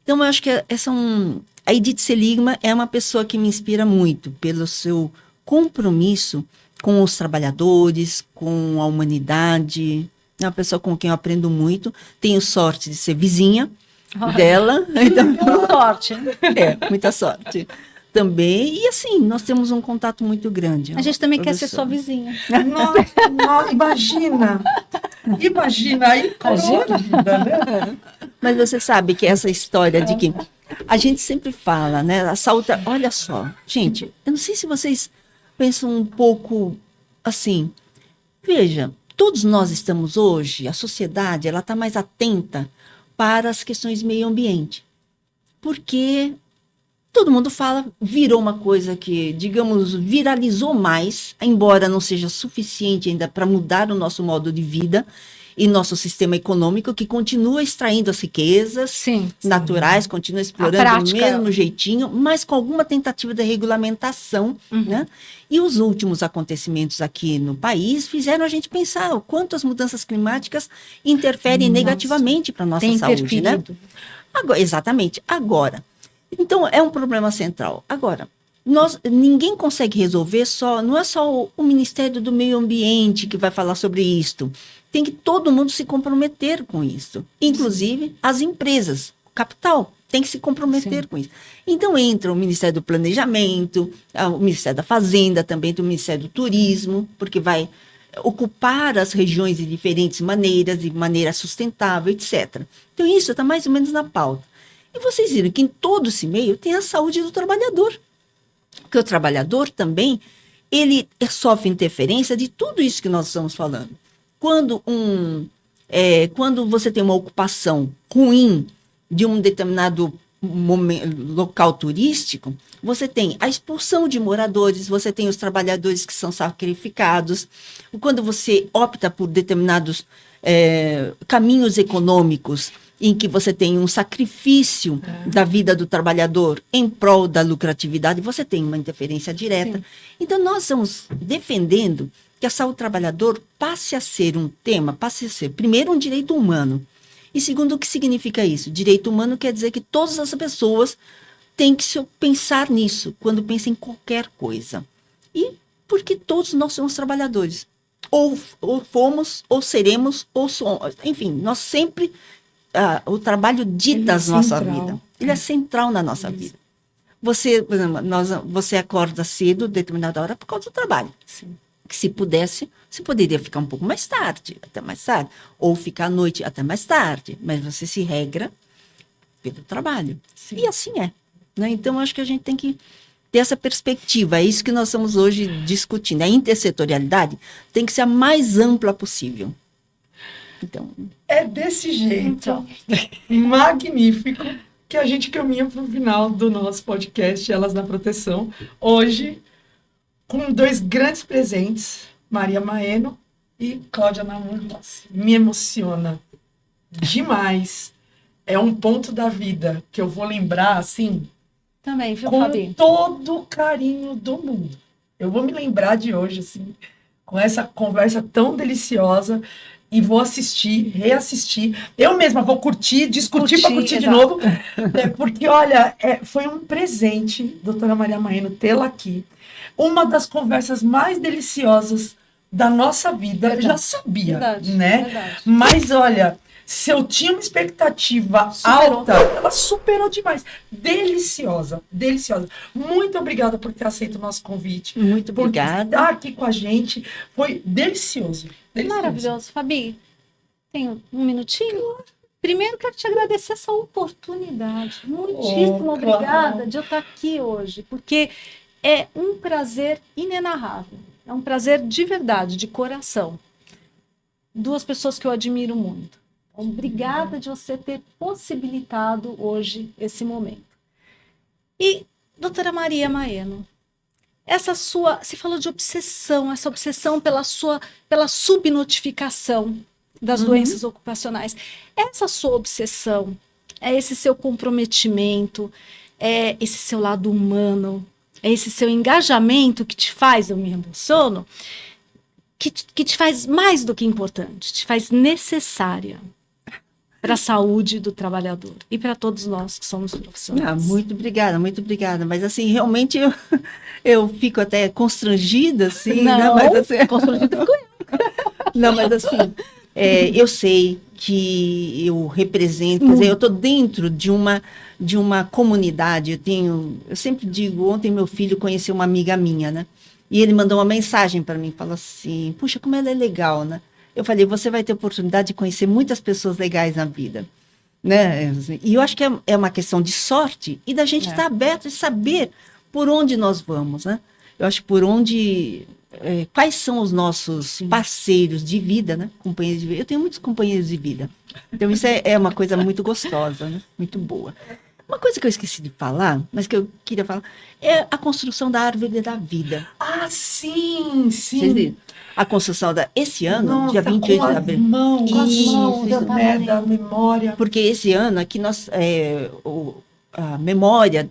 Então, eu acho que a Edith Seligman é uma pessoa que me inspira muito pelo seu compromisso com os trabalhadores, com a humanidade. É uma pessoa com quem eu aprendo muito. Tenho sorte de ser vizinha dela. Então, Boa sorte. Muita sorte. Também. E assim, nós temos um contato muito grande. A gente também quer ser sua vizinha. Nossa, imagina aí como vida, né? Mas você sabe que essa história de que a gente sempre fala, né? A saúde, olha só, gente, eu não sei se vocês pensam um pouco assim. Veja, todos nós estamos hoje, a sociedade, ela está mais atenta para as questões de meio ambiente. Porque todo mundo fala, virou uma coisa que, digamos, viralizou mais, embora não seja suficiente ainda para mudar o nosso modo de vida e nosso sistema econômico, que continua extraindo as riquezas naturais, continua explorando do mesmo jeitinho, mas com alguma tentativa de regulamentação, né? E os últimos acontecimentos aqui no país fizeram a gente pensar o quanto as mudanças climáticas interferem negativamente para a nossa saúde, né? Agora, exatamente. Agora, então, é um problema central. Agora, ninguém consegue resolver não é só o Ministério do Meio Ambiente que vai falar sobre isto. Tem que todo mundo se comprometer com isso. Inclusive, as empresas, o capital, tem que se comprometer com isso. Então, entra o Ministério do Planejamento, o Ministério da Fazenda, também do Ministério do Turismo, porque vai ocupar as regiões de diferentes maneiras, de maneira sustentável, etc. Então, isso está mais ou menos na pauta. E vocês viram que em todo esse meio tem a saúde do trabalhador. Porque o trabalhador também, ele sofre interferência de tudo isso que nós estamos falando. Quando você tem uma ocupação ruim de um determinado local turístico, você tem a expulsão de moradores, você tem os trabalhadores que são sacrificados. Quando você opta por determinados caminhos econômicos, em que você tem um sacrifício da vida do trabalhador em prol da lucratividade, você tem uma interferência direta. Então, nós estamos defendendo que a saúde do trabalhador passe a ser um tema, passe a ser, primeiro, um direito humano. E segundo, o que significa isso? Direito humano quer dizer que todas as pessoas têm que pensar nisso, quando pensam em qualquer coisa. E porque todos nós somos trabalhadores. Ou fomos, ou seremos, ou somos. Enfim, nós sempre... o trabalho dita a nossa vida. Ele é central na nossa vida. Você acorda cedo, determinada hora, por causa do trabalho. Que se pudesse, você poderia ficar um pouco mais tarde, até mais tarde. Ou ficar à noite, até mais tarde. Mas você se regra pelo trabalho. E assim é. Né? Então, acho que a gente tem que ter essa perspectiva. É isso que nós estamos hoje discutindo. A intersetorialidade tem que ser a mais ampla possível. Então, é desse jeito magnífico que a gente caminha para o final do nosso podcast Elas na Proteção. Hoje, com 2 grandes presentes, Maria Maeno e Cláudia Namur. Me emociona demais. É um ponto da vida que eu vou lembrar, assim, também, viu, com Fabi? todo o carinho do mundo. Eu vou me lembrar de hoje, assim, com essa conversa tão deliciosa. e vou assistir, reassistir. Eu mesma vou curtir, discutir para curtir de exato. novo. Porque, olha, foi um presente, doutora Maria Maeno, tê-la aqui. Uma das conversas mais deliciosas da nossa vida. Eu já sabia, Verdade, né? verdade. Mas, olha, se eu tinha uma expectativa Superou. alta, ela superou demais. Deliciosa, deliciosa. Muito obrigada por ter aceito o nosso convite. Muito Por obrigada. estar aqui com a gente. Foi delicioso. Delicioso. Maravilhoso. Fabi, tem um minutinho? Primeiro, quero te agradecer essa oportunidade. Muitíssimo Oh, claro. obrigada de eu estar aqui hoje, porque é um prazer inenarrável. É um prazer de verdade, de coração. Duas pessoas que eu admiro muito. Obrigada de você ter possibilitado hoje esse momento. E, doutora Maria Maeno, essa sua, você falou de obsessão, essa obsessão pela subnotificação das doenças ocupacionais. Essa sua obsessão, é esse seu comprometimento, é esse seu lado humano, é esse seu engajamento que te faz, eu me emociono, que te faz mais do que importante, te faz necessária para a saúde do trabalhador e para todos nós que somos profissionais. Muito obrigada, muito obrigada. Mas assim, realmente eu fico até constrangida, assim, né? Não, Mas, assim, constrangida ficou eu. não, mas assim, eu sei que eu represento, quer dizer, eu estou dentro de uma comunidade. Eu sempre digo, ontem meu filho conheceu uma amiga minha, né? E ele mandou uma mensagem para mim, falou assim, puxa, como ela é legal, né? Eu falei, você vai ter oportunidade de conhecer muitas pessoas legais na vida, né? E eu acho que é uma questão de sorte e da gente estar aberto e saber por onde nós vamos, né? Eu acho por onde, quais são os nossos parceiros de vida, né? Companheiros de vida. Eu tenho muitos companheiros de vida, então isso é uma coisa muito gostosa, né? Muito boa. Uma coisa que eu esqueci de falar, mas que eu queria falar, é a construção da árvore da vida. Ah, sim, sim. Vocês viram? A construção esse ano, Nossa, dia 28 com de as abril. mãos, com as Isso, mãos, eu tava né, lendo. da memória. Porque esse ano aqui nós a memória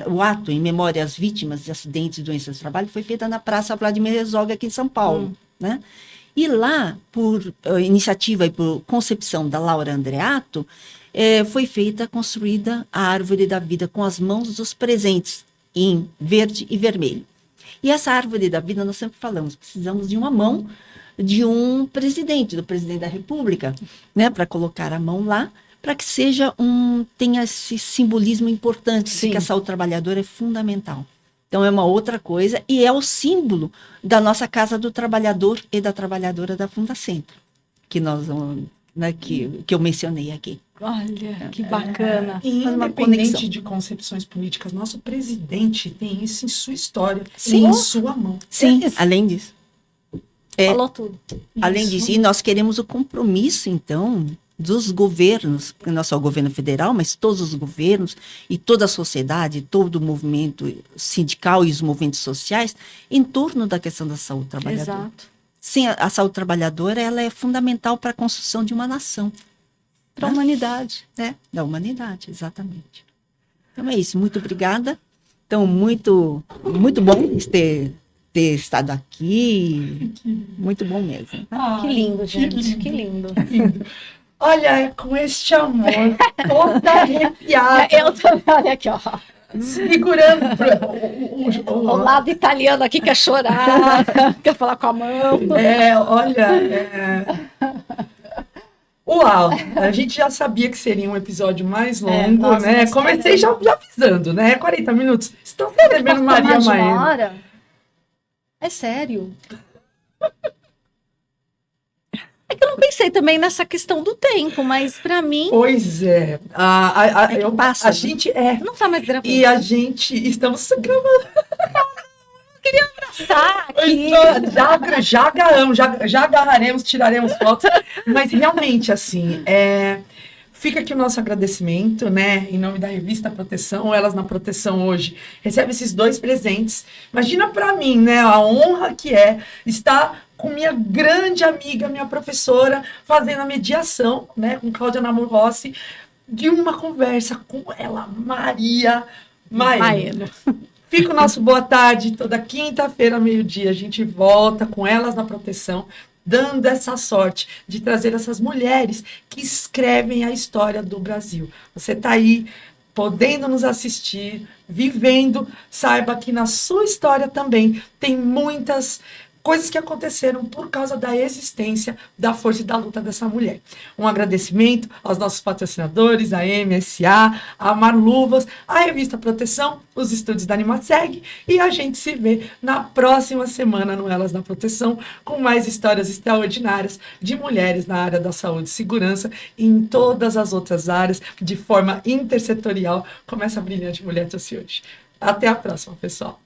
o ato em memória às vítimas de acidentes e doenças do trabalho foi feita na Praça Vladimir Herzog aqui em São Paulo, né? E lá, por iniciativa e por concepção da Laura Andreato, foi construída a árvore da vida com as mãos dos presentes em verde e vermelho. E essa árvore da vida, nós sempre falamos, precisamos de uma mão de um presidente, do presidente da República, né, para colocar a mão lá, para que tenha esse simbolismo importante, de que a saúde trabalhadora é fundamental. Então, é uma outra coisa, e é o símbolo da nossa Casa do Trabalhador e da Trabalhadora da Fundacentro, que nós né, que eu mencionei aqui. Olha, que bacana. E Faz uma independente conexão. de concepções políticas, nosso presidente tem isso em sua história, Sim. em sua mão. Sim, Isso. além disso. Falou tudo. Além Isso. disso, e nós queremos o compromisso, então, dos governos, não só o governo federal, mas todos os governos e toda a sociedade, todo o movimento sindical e os movimentos sociais em torno da questão da saúde trabalhadora. Exato. Sim, a saúde trabalhadora ela é fundamental para a construção de uma nação, Para a humanidade. né? Da humanidade, exatamente. Então é isso, muito obrigada. Então, muito, muito bom ter estado aqui, muito bom mesmo. Ai, Que lindo, gente. Que lindo. Olha, com este amor, toda arrepiada, Eu também, olha aqui, ó. segurando O lado italiano aqui quer chorar, quer falar com a mão. Uau, a gente já sabia que seria um episódio mais longo, nossa, né? mas Comecei já avisando, né? 40 minutos. Estão recebendo Maria Mais de uma Maena. hora? É sério. É que eu não pensei também nessa questão do tempo, mas pra mim Pois é. passa, A né? gente não tá mais gravando. E a gente estamos gravando. Tá aqui. Já agarraremos, tiraremos fotos. Mas realmente, assim, fica aqui o nosso agradecimento, né? Em nome da revista Proteção, Elas na Proteção hoje. Recebe esses 2 presentes. Imagina pra mim, né? A honra que é estar com minha grande amiga, minha professora, fazendo a mediação, né? Com Cláudia Namur Rossi, de uma conversa com ela, Maria Maeno. Fica o nosso boa tarde, toda quinta-feira, meio-dia, a gente volta com Elas na Proteção. dando essa sorte de trazer essas mulheres que escrevem a história do Brasil. Você está aí podendo nos assistir, vivendo, saiba que na sua história também tem muitas coisas que aconteceram por causa da existência, da força e da luta dessa mulher. Um agradecimento aos nossos patrocinadores, a MSA, a Marluvas, a Revista Proteção, os estúdios da Animaseg, e a gente se vê na próxima semana no Elas na Proteção, com mais histórias extraordinárias de mulheres na área da saúde e segurança e em todas as outras áreas, de forma intersetorial, como essa brilhante mulher trouxe hoje. Até a próxima, pessoal!